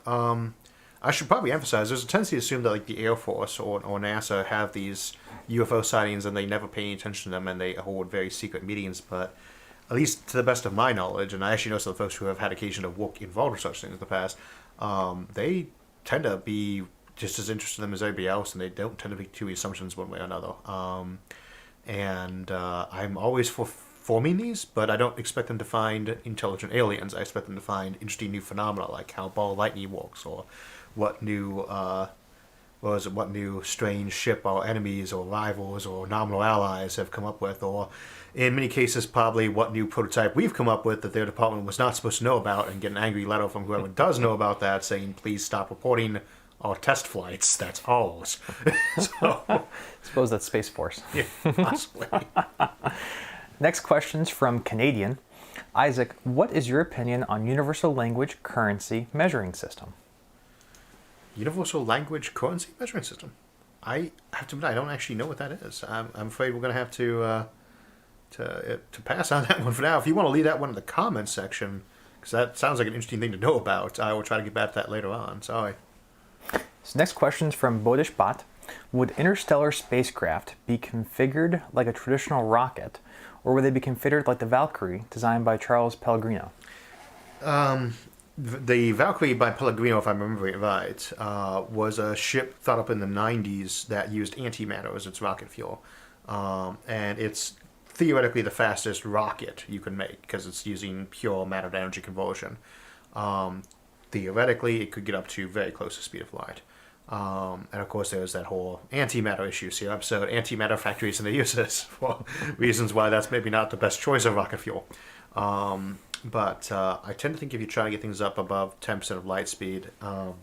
I should probably emphasize, there's a tendency to assume that like the Air Force or NASA have these UFO sightings and they never pay any attention to them and they hold very secret meetings, but at least to the best of my knowledge, and I actually know some of the folks who have had occasion to work involved with such things in the past, they tend to be just as interested in them as everybody else, and they don't tend to make too many assumptions one way or another. I'm always for forming these, but I don't expect them to find intelligent aliens. I expect them to find interesting new phenomena, like how ball lightning works, or what new strange ship our enemies or rivals or nominal allies have come up with, or in many cases probably what new prototype we've come up with that their department was not supposed to know about, and get an angry letter from whoever does know about that saying, please stop reporting our test flights. That's ours. So, I suppose that's Space Force. Yeah, possibly. Next question's from Canadian. Isaac, what is your opinion on Universal Language Currency Measuring System? Universal Language Currency Measuring System? I have to admit, I don't actually know what that is. I'm afraid we're going to have to pass on that one for now. If you want to leave that one in the comments section, because that sounds like an interesting thing to know about, I will try to get back to that later on. Sorry. So next question's from Bodish Bot. Would interstellar spacecraft be configured like a traditional rocket, or would they be configured like the Valkyrie, designed by Charles Pellegrino? The Valkyrie by Pellegrino, if I remember it right, was a ship thought up in the 90s that used antimatter as its rocket fuel. And it's theoretically the fastest rocket you can make because it's using pure matter to energy conversion. Theoretically, it could get up to very close to the speed of light. And of course, there's that whole antimatter issue. See our episode, Antimatter Factories and their uses, for reasons why that's maybe not the best choice of rocket fuel. But I tend to think if you try to get things up above 10% of light speed, I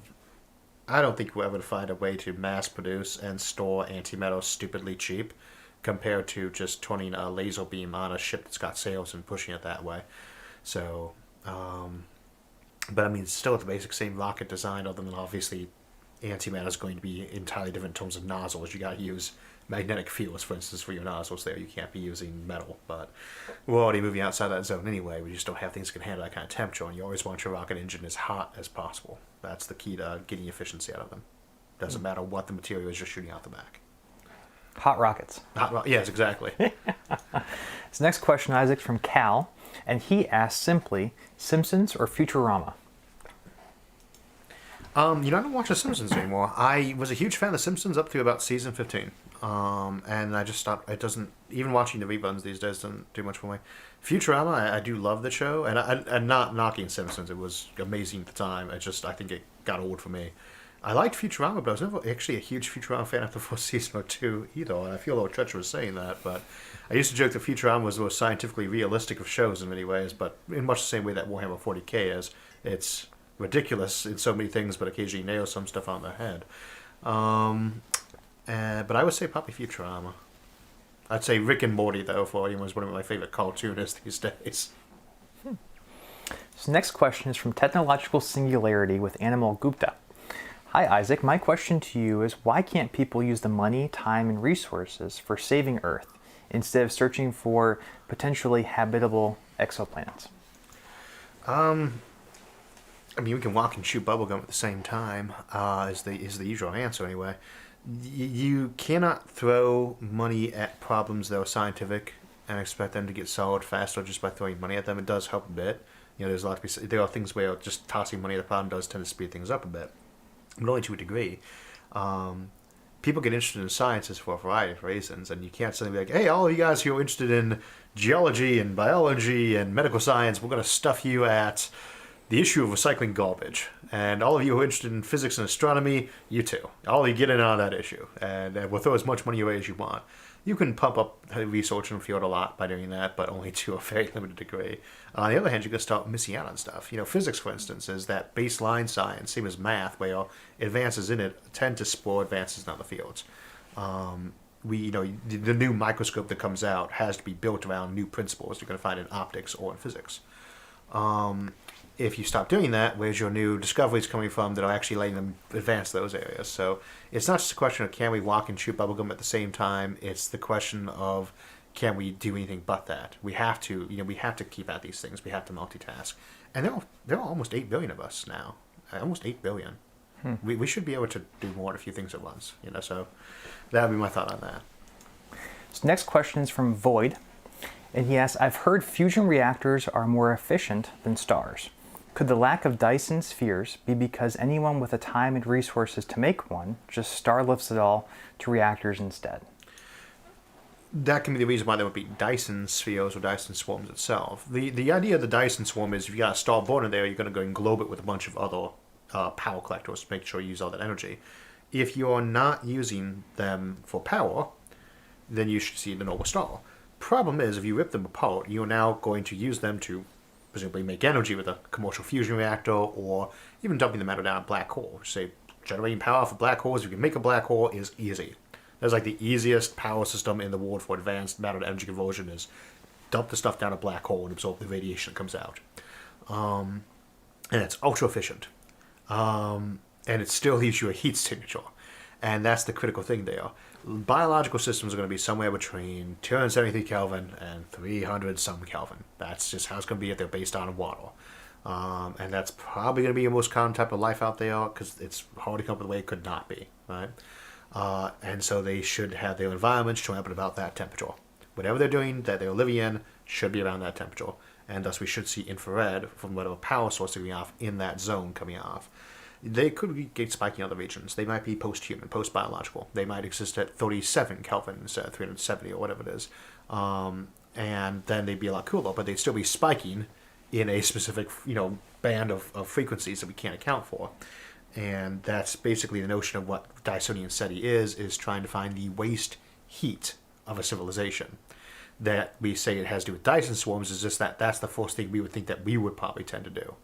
don't think we'll ever find a way to mass produce and store antimatter stupidly cheap. compared to just turning a laser beam on a ship that's got sails and pushing it that way. So, but I mean, it's still the basic same rocket design, other than obviously antimatter is going to be entirely different in terms of nozzles. You got to use magnetic fields, for instance, for your nozzles there. You can't be using metal, but we're already moving outside that zone anyway. We just don't have things that can handle that kind of temperature, and you always want your rocket engine as hot as possible. That's the key to getting efficiency out of them. Doesn't matter what the material is you're shooting out the back. Hot rockets. Yes, exactly. This next question, Isaac, from Cal, and he asked simply, Simpsons or Futurama? I don't watch The Simpsons anymore. I was a huge fan of The Simpsons up to about season 15. And I just stopped. It doesn't, even watching the reruns these days doesn't do much for me. Futurama, I do love the show, and I'm not knocking Simpsons. It was amazing at the time. I think it got old for me. I liked Futurama, but I was never actually a huge Futurama fan after the first season or two either, and I feel a little treacherous saying that, but I used to joke that Futurama was the most scientifically realistic of shows in many ways, but in much the same way that Warhammer 40k is. It's ridiculous in so many things, but occasionally nails some stuff on the head. But I would say probably Futurama. I'd say Rick and Morty, though, for anyone, is one of my favorite cartoonists these days. So next question is from Technological Singularity with Animal Gupta. Hi, Isaac. My question to you is, why can't people use the money, time, and resources for saving Earth instead of searching for potentially habitable exoplanets? I mean, we can walk and chew bubblegum at the same time, is the usual answer anyway. You cannot throw money at problems that are scientific and expect them to get solved faster just by throwing money at them. It does help a bit. There's a lot to be. There are things where just tossing money at a problem does tend to speed things up a bit, but only to a degree. People get interested in sciences for a variety of reasons, and you can't suddenly be like, hey, all of you guys who are interested in geology and biology and medical science, we're going to stuff you at the issue of recycling garbage. And all of you who are interested in physics and astronomy, you too. All of you get in on that issue. And we'll throw as much money away as you want. You can pump up the research in the field a lot by doing that, but only to a very limited degree. On the other hand, you can start missing out on stuff. Physics, for instance, is that baseline science, same as math, where advances in it tend to spur advances in other fields. The new microscope that comes out has to be built around new principles you're going to find in optics or in physics. If you stop doing that, where's your new discoveries coming from that are actually letting them advance those areas? So it's not just a question of can we walk and chew bubblegum at the same time. It's the question of can we do anything but that. We have to, we have to keep at these things. We have to multitask. And there are almost 8 billion of us now. Almost 8 billion. We should be able to do more than a few things at once. So that would be my thought on that. So next question is from Void. And he asks, I've heard fusion reactors are more efficient than stars. Could the lack of Dyson spheres be because anyone with the time and resources to make one just star lifts it all to reactors instead? That can be the reason why there would be Dyson spheres or Dyson swarms itself. The idea of the Dyson swarm is if you got a star born in there, you're going to go and globe it with a bunch of other power collectors to make sure you use all that energy. If you're not using them for power, then you should see the normal star. Problem is, if you rip them apart, you're now going to use them to presumably make energy with a commercial fusion reactor, or even dumping the matter down a black hole. Say, generating power for black holes, if you can make a black hole, is easy. That's like the easiest power system in the world for advanced matter to energy conversion is dump the stuff down a black hole and absorb the radiation that comes out. And it's ultra efficient. And it still leaves you a heat signature. And that's the critical thing there. Biological systems are going to be somewhere between 273 Kelvin and 300 some Kelvin. That's just how it's going to be if they're based on water. And that's probably going to be the most common type of life out there because it's hard to come up with a way it could not be, right? And so they should have their environments showing up at about that temperature. Whatever they're doing that they're living in should be around that temperature. And thus we should see infrared from whatever power source they're coming off in that zone coming off. They could get spiky in other regions. They might be post-human, post-biological. They might exist at 37 Kelvin instead of 370 or whatever it is. And then they'd be a lot cooler, but they'd still be spiking in a specific, band of frequencies that we can't account for. And that's basically the notion of what Dysonian SETI is trying to find the waste heat of a civilization. That we say it has to do with Dyson swarms is just that's the first thing we would think that we would probably tend to do.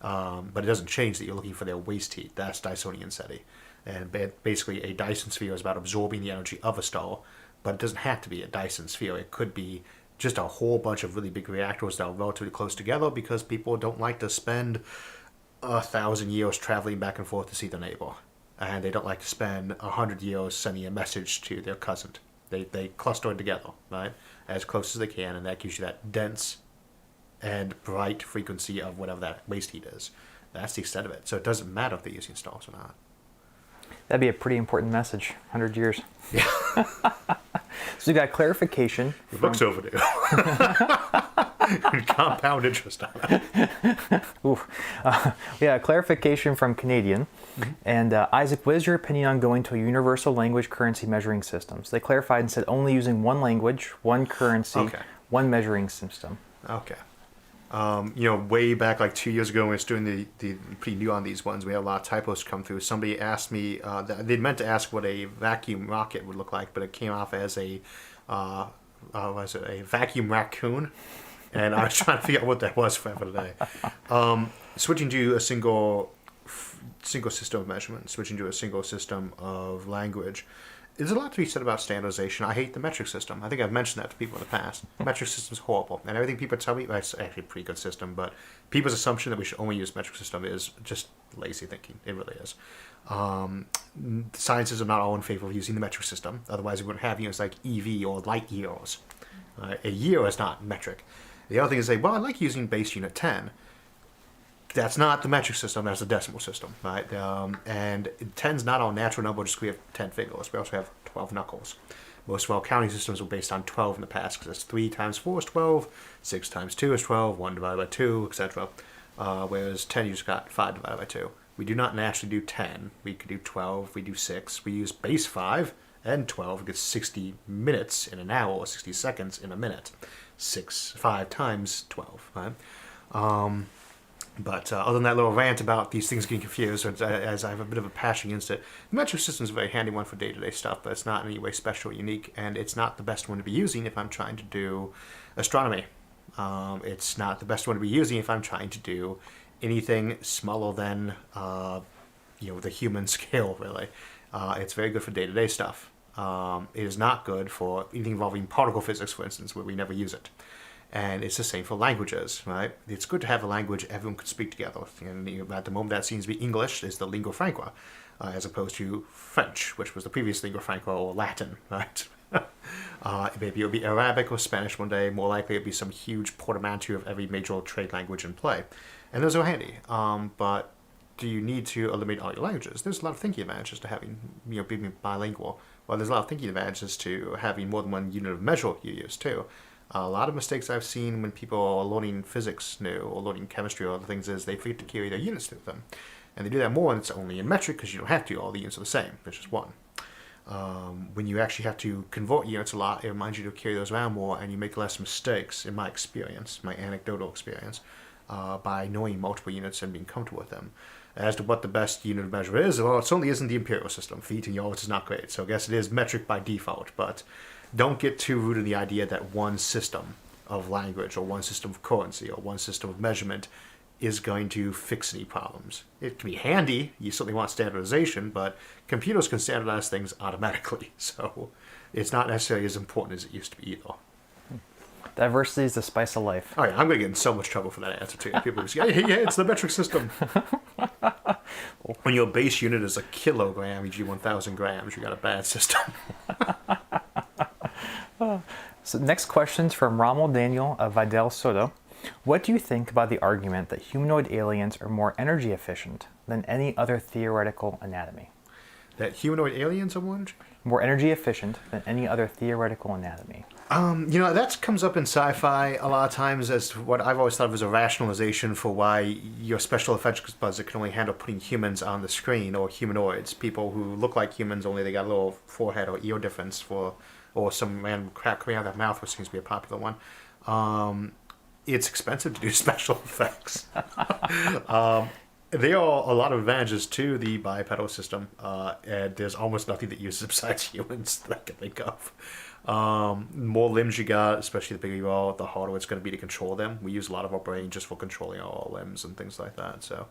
But it doesn't change that you're looking for their waste heat. That's Dysonian SETI. And basically a Dyson sphere is about absorbing the energy of a star but it doesn't have to be a Dyson sphere. It could be just a whole bunch of really big reactors that are relatively close together because people don't like to spend 1,000 years traveling back and forth to see their neighbor. And they don't like to spend 100 years sending a message to their cousin. They cluster it together, right, as close as they can, and that gives you that dense and bright frequency of whatever that waste heat is. That's the extent of it. So it doesn't matter if they're using stars or not. That'd be a pretty important message. 100 years. Yeah. So you got clarification. Your book's overdue. Compound interest on it. Ooh. Yeah, clarification from Canadian. Mm-hmm. And Isaac, what is your opinion on going to a universal language currency measuring system? So they clarified and said only using one language, one currency, one measuring system. Okay. Way back like 2 years ago when I was doing the pretty new on these ones, we had a lot of typos come through. Somebody asked me, they meant to ask what a vacuum rocket would look like, but it came off as a vacuum raccoon. And I was trying to figure out what that was forever today. Switching to a single system of measurement, switching to a single system of language. There's a lot to be said about standardization. I hate the metric system. I think I've mentioned that to people in the past. Metric system's horrible. And everything people tell me, it's actually a pretty good system, but people's assumption that we should only use metric system is just lazy thinking. It really is. Scientists are not all in favor of using the metric system. Otherwise, we wouldn't have units like EV or light years. A year is not metric. The other thing is I like using base unit 10. That's not the metric system, that's the decimal system, right? And 10's not our natural number just because we have 10 fingers. We also have 12 knuckles. Most of our counting systems were based on 12 in the past because that's 3 times 4 is 12, 6 times 2 is 12, 1 divided by 2, etc. Whereas 10, you just got 5 divided by 2. We do not naturally do 10. We could do 12, we do 6. We use base 5 and 12. We get 60 minutes in an hour or 60 seconds in a minute. 5 times 12, right? But other than that little rant about these things getting confused, as I have a bit of a passion against it, the metric system is a very handy one for day-to-day stuff, but it's not in any way special or unique, and it's not the best one to be using if I'm trying to do astronomy. It's not the best one to be using if I'm trying to do anything smaller than the human scale, really. It's very good for day-to-day stuff. It is not good for anything involving particle physics, for instance, where we never use it. And it's the same for languages, right? It's good to have a language everyone can speak together. And at the moment, that seems to be English is the lingua franca, as opposed to French, which was the previous lingua franca, or Latin, right? Maybe it'll be Arabic or Spanish one day. More likely, it'll be some huge portmanteau of every major trade language in play. And those are handy. But do you need to eliminate all your languages? There's a lot of thinking advantages to having, being bilingual. Well, there's a lot of thinking advantages to having more than one unit of measure you use, too. A lot of mistakes I've seen when people are learning physics new or learning chemistry or other things is they forget to carry their units through them. And they do that more when it's only in metric because you don't have to. All the units are the same. It's just one. When you actually have to convert units a lot, it reminds you to carry those around more and you make less mistakes, in my experience, my anecdotal experience, by knowing multiple units and being comfortable with them. As to what the best unit of measure is, well, it certainly isn't the imperial system. Feet and yards is not great. So I guess it is metric by default, but don't get too rooted in the idea that one system of language or one system of currency or one system of measurement is going to fix any problems. It can be handy. You certainly want standardization, but computers can standardize things automatically. So it's not necessarily as important as it used to be either. Diversity is the spice of life. Oh, yeah, I'm going to get in so much trouble for that answer, too. People will say, yeah, it's the metric system. When your base unit is a kilogram, e.g. 1,000 grams, you got a bad system. So next question's from Rommel Daniel of Vidal Soto. What do you think about the argument that humanoid aliens are more energy efficient than any other theoretical anatomy? That humanoid aliens are more energy efficient than any other theoretical anatomy. That comes up in sci-fi a lot of times as what I've always thought of as a rationalization for why your special effects budget can only handle putting humans on the screen, or humanoids, people who look like humans only they got a little forehead or ear difference or some random crap coming out of their mouth, which seems to be a popular one. It's expensive to do special effects. There are a lot of advantages to the bipedal system, and there's almost nothing that uses besides humans that I can think of. More limbs you got, especially the bigger you are, the harder it's going to be to control them. We use a lot of our brain just for controlling our limbs and things like that. So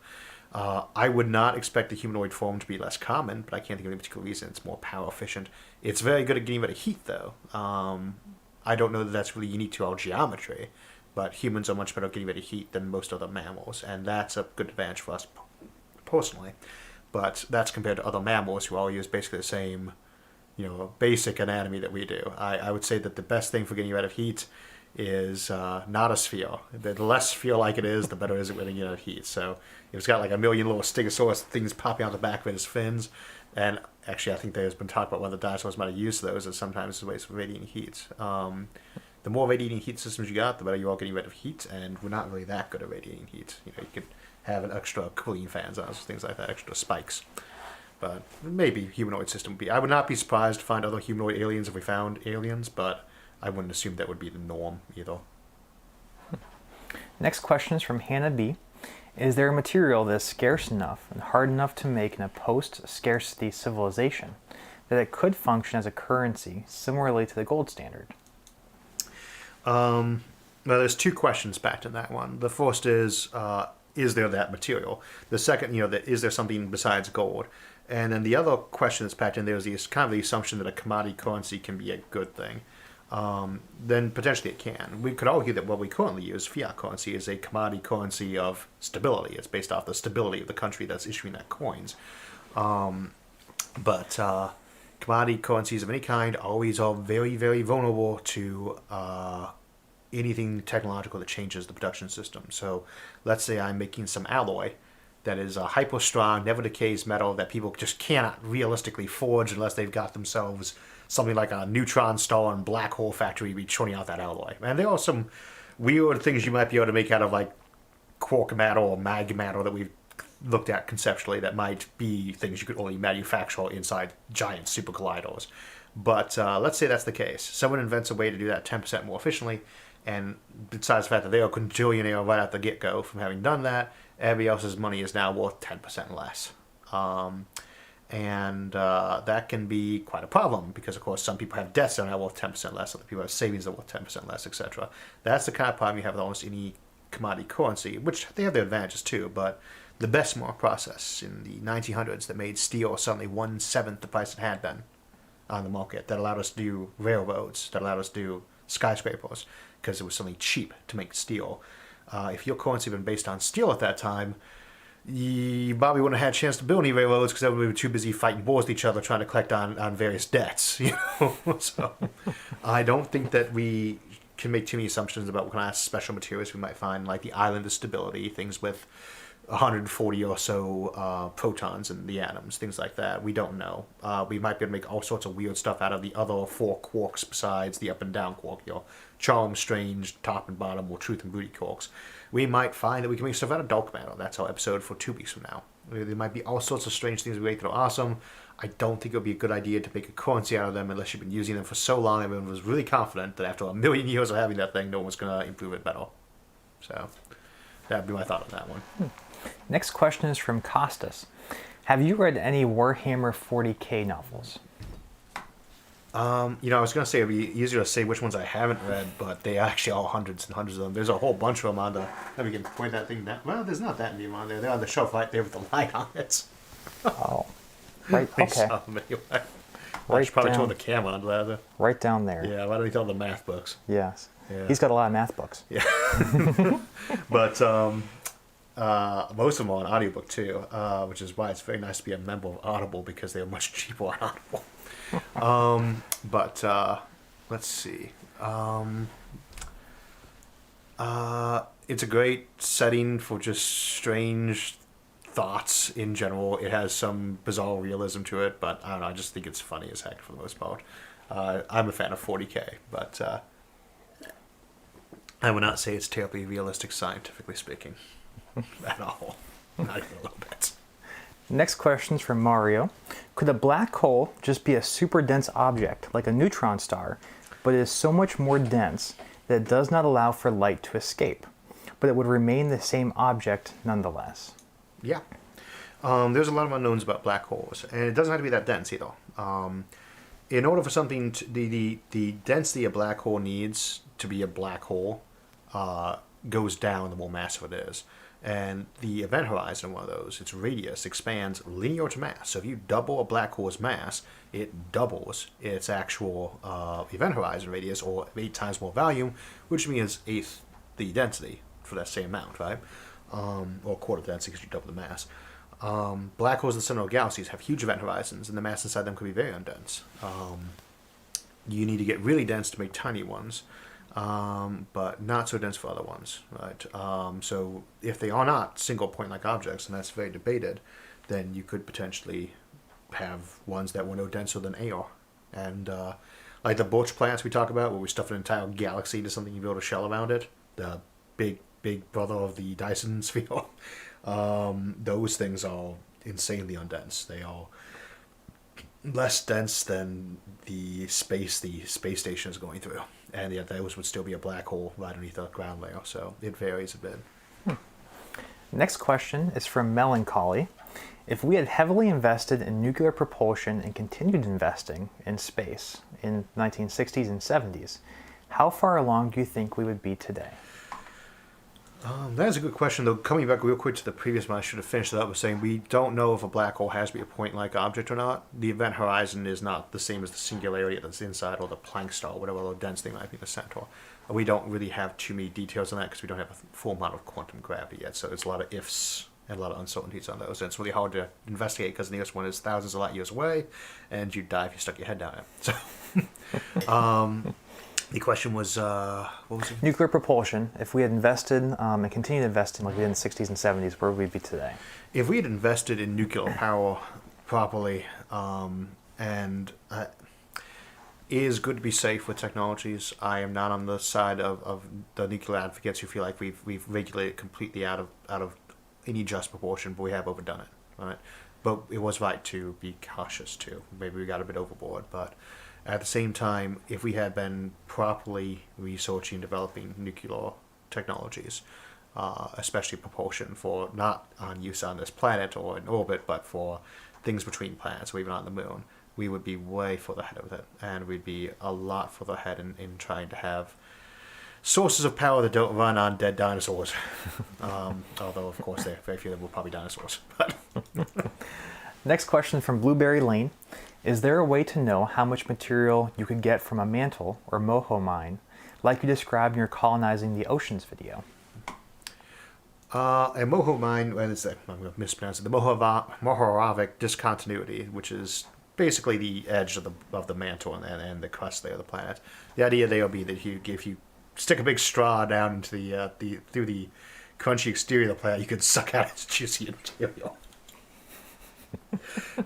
I would not expect the humanoid form to be less common, but I can't think of any particular reason. It's more power efficient. It's very good at getting rid of heat, though. I don't know that that's really unique to our geometry, but humans are much better at getting rid of heat than most other mammals, and that's a good advantage for us personally. But that's compared to other mammals who all use basically the same, basic anatomy that we do. I would say that the best thing for getting rid of heat is not a sphere. The less sphere like it is, the better it is at getting rid of heat. So if it's got like a million little stegosaurus things popping out the back of its fins, and actually I think there's been talk about whether dinosaurs might have used those as sometimes as ways for radiating heat. The more radiating heat systems you got, the better you are getting rid of heat, and we're not really that good at radiating heat. You could have an extra cooling fans on us, things like that, extra spikes. But maybe humanoid system would be. I would not be surprised to find other humanoid aliens if we found aliens, but I wouldn't assume that would be the norm either. Next question is from Hannah B. Is there a material that is scarce enough and hard enough to make in a post-scarcity civilization that it could function as a currency similarly to the gold standard? Well, there's two questions back in that one. The first is there that material? The second, is there something besides gold? And then the other question that's packed in there is kind of the assumption that a commodity currency can be a good thing. Then potentially it can. We could argue that what we currently use, fiat currency, is a commodity currency of stability. It's based off the stability of the country that's issuing that coins. But commodity currencies of any kind always are very, very vulnerable to anything technological that changes the production system. So let's say I'm making some alloy that is a hyper strong, never decays metal that people just cannot realistically forge unless they've got themselves something like a neutron star and black hole factory be churning out that alloy. And there are some weird things you might be able to make out of like quark matter or mag matter that we've looked at conceptually that might be things you could only manufacture inside giant super colliders. But let's say that's the case. Someone invents a way to do that 10% more efficiently, and besides the fact that they are a quintillion right at the get-go from having done that, everybody else's money is now worth 10% less. And that can be quite a problem because, of course, some people have debts that are now worth 10% less, other people have savings that are worth 10% less, etc. That's the kind of problem you have with almost any commodity currency, which they have their advantages too, but the Bessemer process in the 1900s that made steel suddenly 1/7 the price it had been on the market, that allowed us to do railroads, that allowed us to do skyscrapers, because it was suddenly cheap to make steel. If your currency had been based on steel at that time, you probably wouldn't have had a chance to build any railroads because everybody was too busy fighting wars with each other trying to collect on various debts. So I don't think that we can make too many assumptions about what kind of special materials we might find, like the island of stability, things with 140 or so protons in the atoms, things like that. We don't know. We might be able to make all sorts of weird stuff out of the other four quarks besides the up and down quark, charm, strange, top and bottom, or truth and beauty quarks. We might find that we can make stuff out of dark matter. That's our episode for 2 weeks from now. There might be all sorts of strange things we make that are awesome. I don't think it would be a good idea to make a currency out of them unless you've been using them for so long. Everyone was really confident that after a million years of having that thing, no one was going to improve it better. So that would be my thought on that one. Next question is from Costas. Have you read any Warhammer 40k novels? I was going to say it would be easier to say which ones I haven't read, but they actually are hundreds and hundreds of them. There's a whole bunch of them on the... Let me can point that thing down. Well, there's not that many on there. They're on the shelf right there with the light on it. Oh, right. Okay. Anyway. I Right should probably down. turn the camera on rather. Right down there. Yeah, why don't you tell the math books? Yes. Yeah. He's got a lot of math books. Yeah. But most of them are on audiobook too, which is why it's very nice to be a member of Audible because they are much cheaper on Audible. But let's see. It's a great setting for just strange thoughts in general. It has some bizarre realism to it, but I don't know. I just think it's funny as heck for the most part. I'm a fan of 40k, but I would not say it's terribly realistic, scientifically speaking, at all. Not even a little bit. Next question is from Mario. Could a black hole just be a super dense object, like a neutron star, but it is so much more dense that it does not allow for light to escape, but it would remain the same object nonetheless? Yeah. There's a lot of unknowns about black holes, and it doesn't have to be that dense either. In order for something to, the density a black hole needs to be a black hole goes down the more massive it is. And the event horizon of one of those, its radius expands linear to mass. So if you double a black hole's mass, it doubles its actual event horizon radius, or 8 times more volume, which means eighth the density for that same amount, right? Or quarter the density because you double the mass. Black holes in the center of galaxies have huge event horizons, and the mass inside them could be very undense. You need to get really dense to make tiny ones, but not so dense for other ones, right? So if they are not single point-like objects, and that's very debated, then you could potentially have ones that were no denser than air. And like the Borch planets we talk about, where we stuff an entire galaxy into something you build a shell around it, the big brother of the Dyson sphere, those things are insanely undense. They are less dense than the space station is going through, and yet those would still be a black hole right underneath the ground layer. So it varies a bit. Next question is from Melancholy. If we had heavily invested in nuclear propulsion and continued investing in space in 1960s and 70s, how far along do you think we would be today? That is a good question, though. Coming back real quick to the previous one, I should have finished it up with saying we don't know if a black hole has to be a point-like object or not. The event horizon is not the same as the singularity that's inside, or the Planck star, whatever low density might be in the center. We don't really have too many details on that because we don't have a full amount of quantum gravity yet, so there's a lot of ifs and a lot of uncertainties on those. And it's really hard to investigate because the nearest one is thousands of light years away, and you'd die if you stuck your head down it. So, the question was, what was it? Nuclear propulsion. If we had invested and continued investing like we did in the 60s and 70s, where would we be today? If we had invested in nuclear power properly, and it is good to be safe with technologies. I am not on the side of the nuclear advocates who feel like we've regulated completely out of any just proportion, but we have overdone it, right? But it was right to be cautious too. Maybe we got a bit overboard, but at the same time, if we had been properly researching and developing nuclear technologies, especially propulsion for not on use on this planet or in orbit, but for things between planets or even on the moon, we would be way further ahead of it. And we'd be a lot further ahead in trying to have sources of power that don't run on dead dinosaurs. Although, of course, very few of them will probably dinosaurs. But Next question from Blueberry Lane. Is there a way to know how much material you could get from a mantle or moho mine, like you described in your colonizing the oceans video? A moho mine, what is that? I'm going to mispronounce it. The Mohoravic discontinuity, which is basically the edge of the mantle and the crust layer of the planet. The idea there will be that if you stick a big straw down into through the crunchy exterior of the planet, you can suck out its juicy material.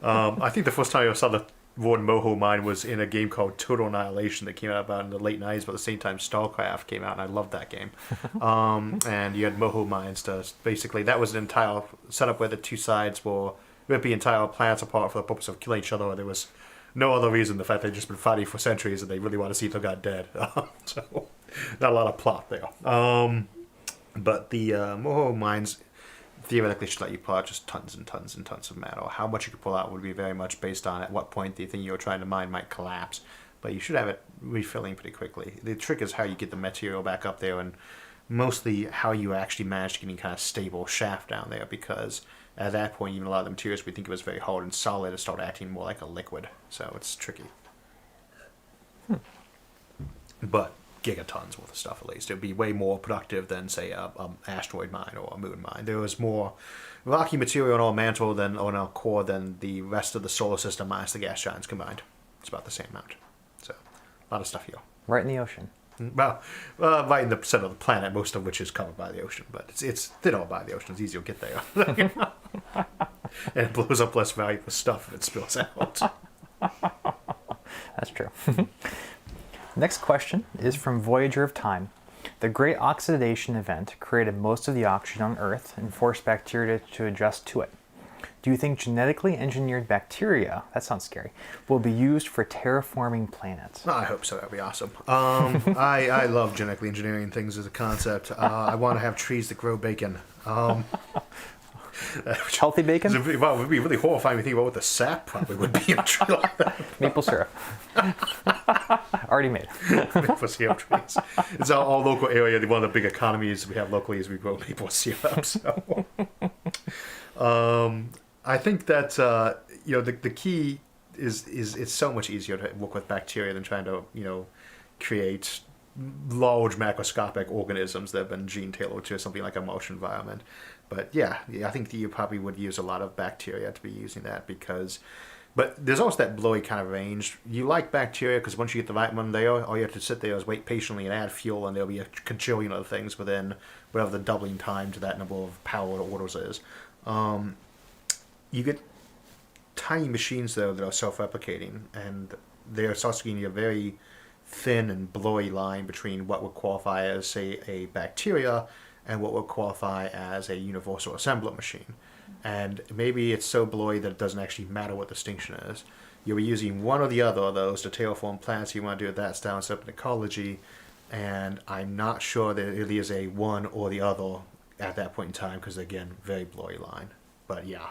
I think the first time I saw the word moho mine was in a game called Total Annihilation that came out about in the late 90s, but at the same time StarCraft came out, and I loved that game. And you had moho mines to basically, that was an entire setup where the two sides will rip the entire planets apart for the purpose of killing each other. There was no other reason, the fact they'd just been fighting for centuries and they really want to see if they got dead. So, not a lot of plot there. But the moho mines theoretically should let you pull out just tons and tons and tons of metal. How much you could pull out would be very much based on at what point the thing you're trying to mine might collapse. But you should have it refilling pretty quickly. The trick is how you get the material back up there, and mostly how you actually manage to get any kind of stable shaft down there, because at that point even a lot of the materials we think it was very hard and solid and start acting more like a liquid. So it's tricky. But gigatons worth of stuff at least. It would be way more productive than, say, a asteroid mine or a moon mine. There was more rocky material on our mantle than on our core than the rest of the solar system minus the gas giants combined. It's about the same amount. So, a lot of stuff here. Right in the ocean. Well, right in the center of the planet, most of which is covered by the ocean. But it's thinner by the ocean. It's easier to get there. And it blows up less valuable stuff if it spills out. That's true. Next question is from Voyager of Time. The Great Oxidation Event created most of the oxygen on Earth and forced bacteria to adjust to it. Do you think genetically engineered bacteria, that sounds scary, will be used for terraforming planets? I hope so. That'd be awesome. I love genetically engineering things as a concept. I want to have trees that grow bacon. Healthy bacon? Well, it would be really horrifying to think about what the sap probably would be in a tree like that. Maple syrup. Already made. Maple syrup trees. It's our local area. One of the big economies we have locally is we grow maple syrup. So, I think that the key is it's so much easier to work with bacteria than trying to create large macroscopic organisms that have been gene tailored to something like a Martian environment. But yeah, I think that you probably would use a lot of bacteria to be using that but there's also that blowy kind of range. You like bacteria because once you get the right one there, all you have to sit there is wait patiently and add fuel, and there'll be a quadrillion other things within whatever the doubling time to that number of power orders is. You get tiny machines though that are self-replicating, and they're starting to give you a very thin and blowy line between what would qualify as, say, a bacteria and what would qualify as a universal assembler machine. And maybe it's so blowy that it doesn't actually matter what distinction is. You'll be using one or the other of those to terraform planets you want to do with that style stuff in ecology, and I'm not sure that it really is a one or the other at that point in time because, again, very blowy line. But yeah,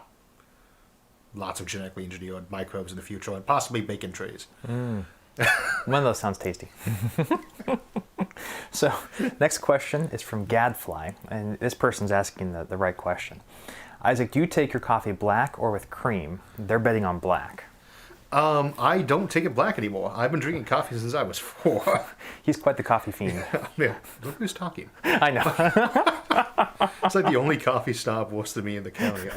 lots of genetically engineered microbes in the future and possibly bacon trees. One of those sounds tasty. So, next question is from Gadfly, and this person's asking the right question. Isaac, do you take your coffee black or with cream? They're betting on black. I don't take it black anymore. I've been drinking coffee since I was 4. He's quite the coffee fiend. Yeah, look who's talking. I know. It's like the only coffee snob worse than me in the county.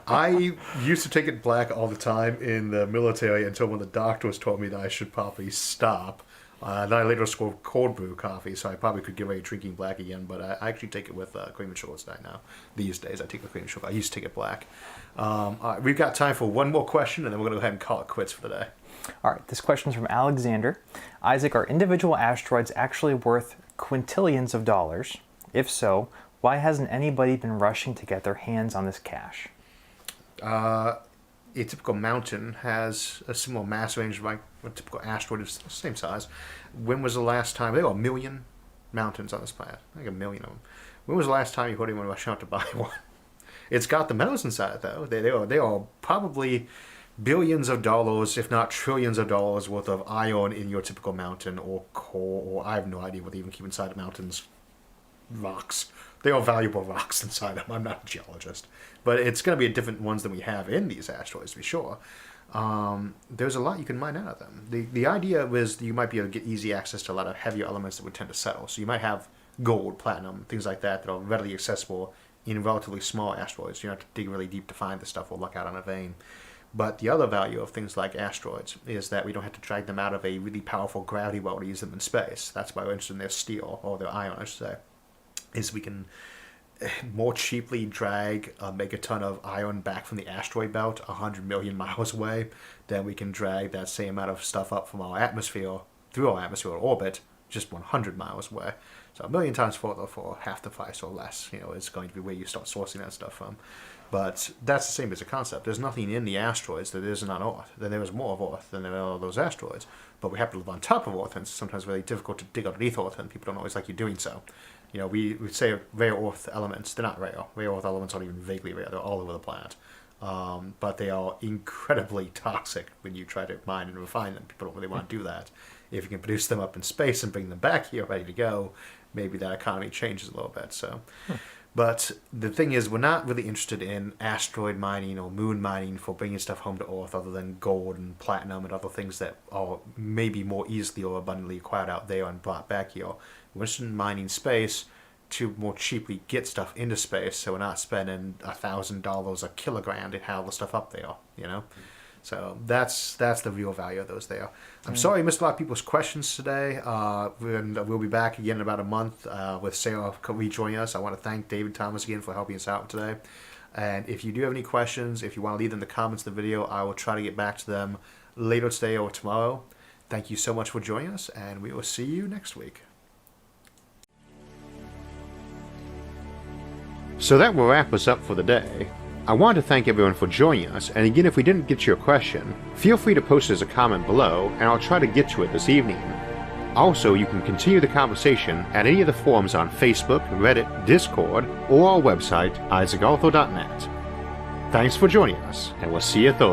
I used to take it black all the time in the military until when the doctors told me that I should probably stop. Then I later scored cold brew coffee, so I probably could get away drinking black again, but I actually take it with cream and sugar today now. These days I take the cream and sugar. I used to take it black. All right, we've got time for one more question, and then we're going to go ahead and call it quits for the day. All right, this question is from Alexander. Isaac, are individual asteroids actually worth quintillions of dollars? If so, why hasn't anybody been rushing to get their hands on this cash? A typical mountain has a similar mass range like a typical asteroid is the same size. When was the last time? There were 1 million mountains on this planet. I think 1 million of them. When was the last time you heard anyone rush out to buy one? It's got the metals inside it, though. They are probably billions of dollars, if not trillions of dollars worth of iron in your typical mountain or coal, or I have no idea what they even keep inside the mountains. Rocks. They are valuable rocks inside them. I'm not a geologist. But it's going to be different ones than we have in these asteroids, to be sure. There's a lot you can mine out of them. The idea was you might be able to get easy access to a lot of heavier elements that would tend to settle. So you might have gold, platinum, things like that are readily accessible in relatively small asteroids. You don't have to dig really deep to find the stuff or look out on a vein. But the other value of things like asteroids is that we don't have to drag them out of a really powerful gravity well to use them in space. That's why we're interested in their steel, or their iron, I should say. Is we can more cheaply drag a megaton of iron back from the asteroid belt 100 million miles away than we can drag that same amount of stuff up from our atmosphere, through our atmosphere orbit, just 100 miles away. So 1 million times further for half the price or less, is going to be where you start sourcing that stuff from. But that's the same as a concept. There's nothing in the asteroids that isn't on Earth. Then there is more of Earth than there are those asteroids. But we have to live on top of Earth, and it's sometimes really difficult to dig underneath Earth, and people don't always like you doing so. We say rare earth elements. They're not rare. Rare earth elements aren't even vaguely rare. They're all over the planet. But they are incredibly toxic when you try to mine and refine them. People don't really want to do that. If you can produce them up in space and bring them back here ready to go, maybe that economy changes a little bit. So, But the thing is, we're not really interested in asteroid mining or moon mining for bringing stuff home to Earth other than gold and platinum and other things that are maybe more easily or abundantly acquired out there and brought back here. We're interested in mining space to more cheaply get stuff into space, so we're not spending $1,000 a kilogram to have the stuff up there, So that's the real value of those there. I'm sorry I missed a lot of people's questions today. We'll be back again in about a month with Sarah rejoining us. I want to thank David Thomas again for helping us out today. And if you do have any questions, if you want to leave them in the comments of the video, I will try to get back to them later today or tomorrow. Thank you so much for joining us, and we will see you next week. So that will wrap us up for the day. I want to thank everyone for joining us, and again, if we didn't get to your question, feel free to post it as a comment below, and I'll try to get to it this evening. Also, you can continue the conversation at any of the forums on Facebook, Reddit, Discord, or our website, isaacarthur.net. Thanks for joining us, and we'll see you Thursday.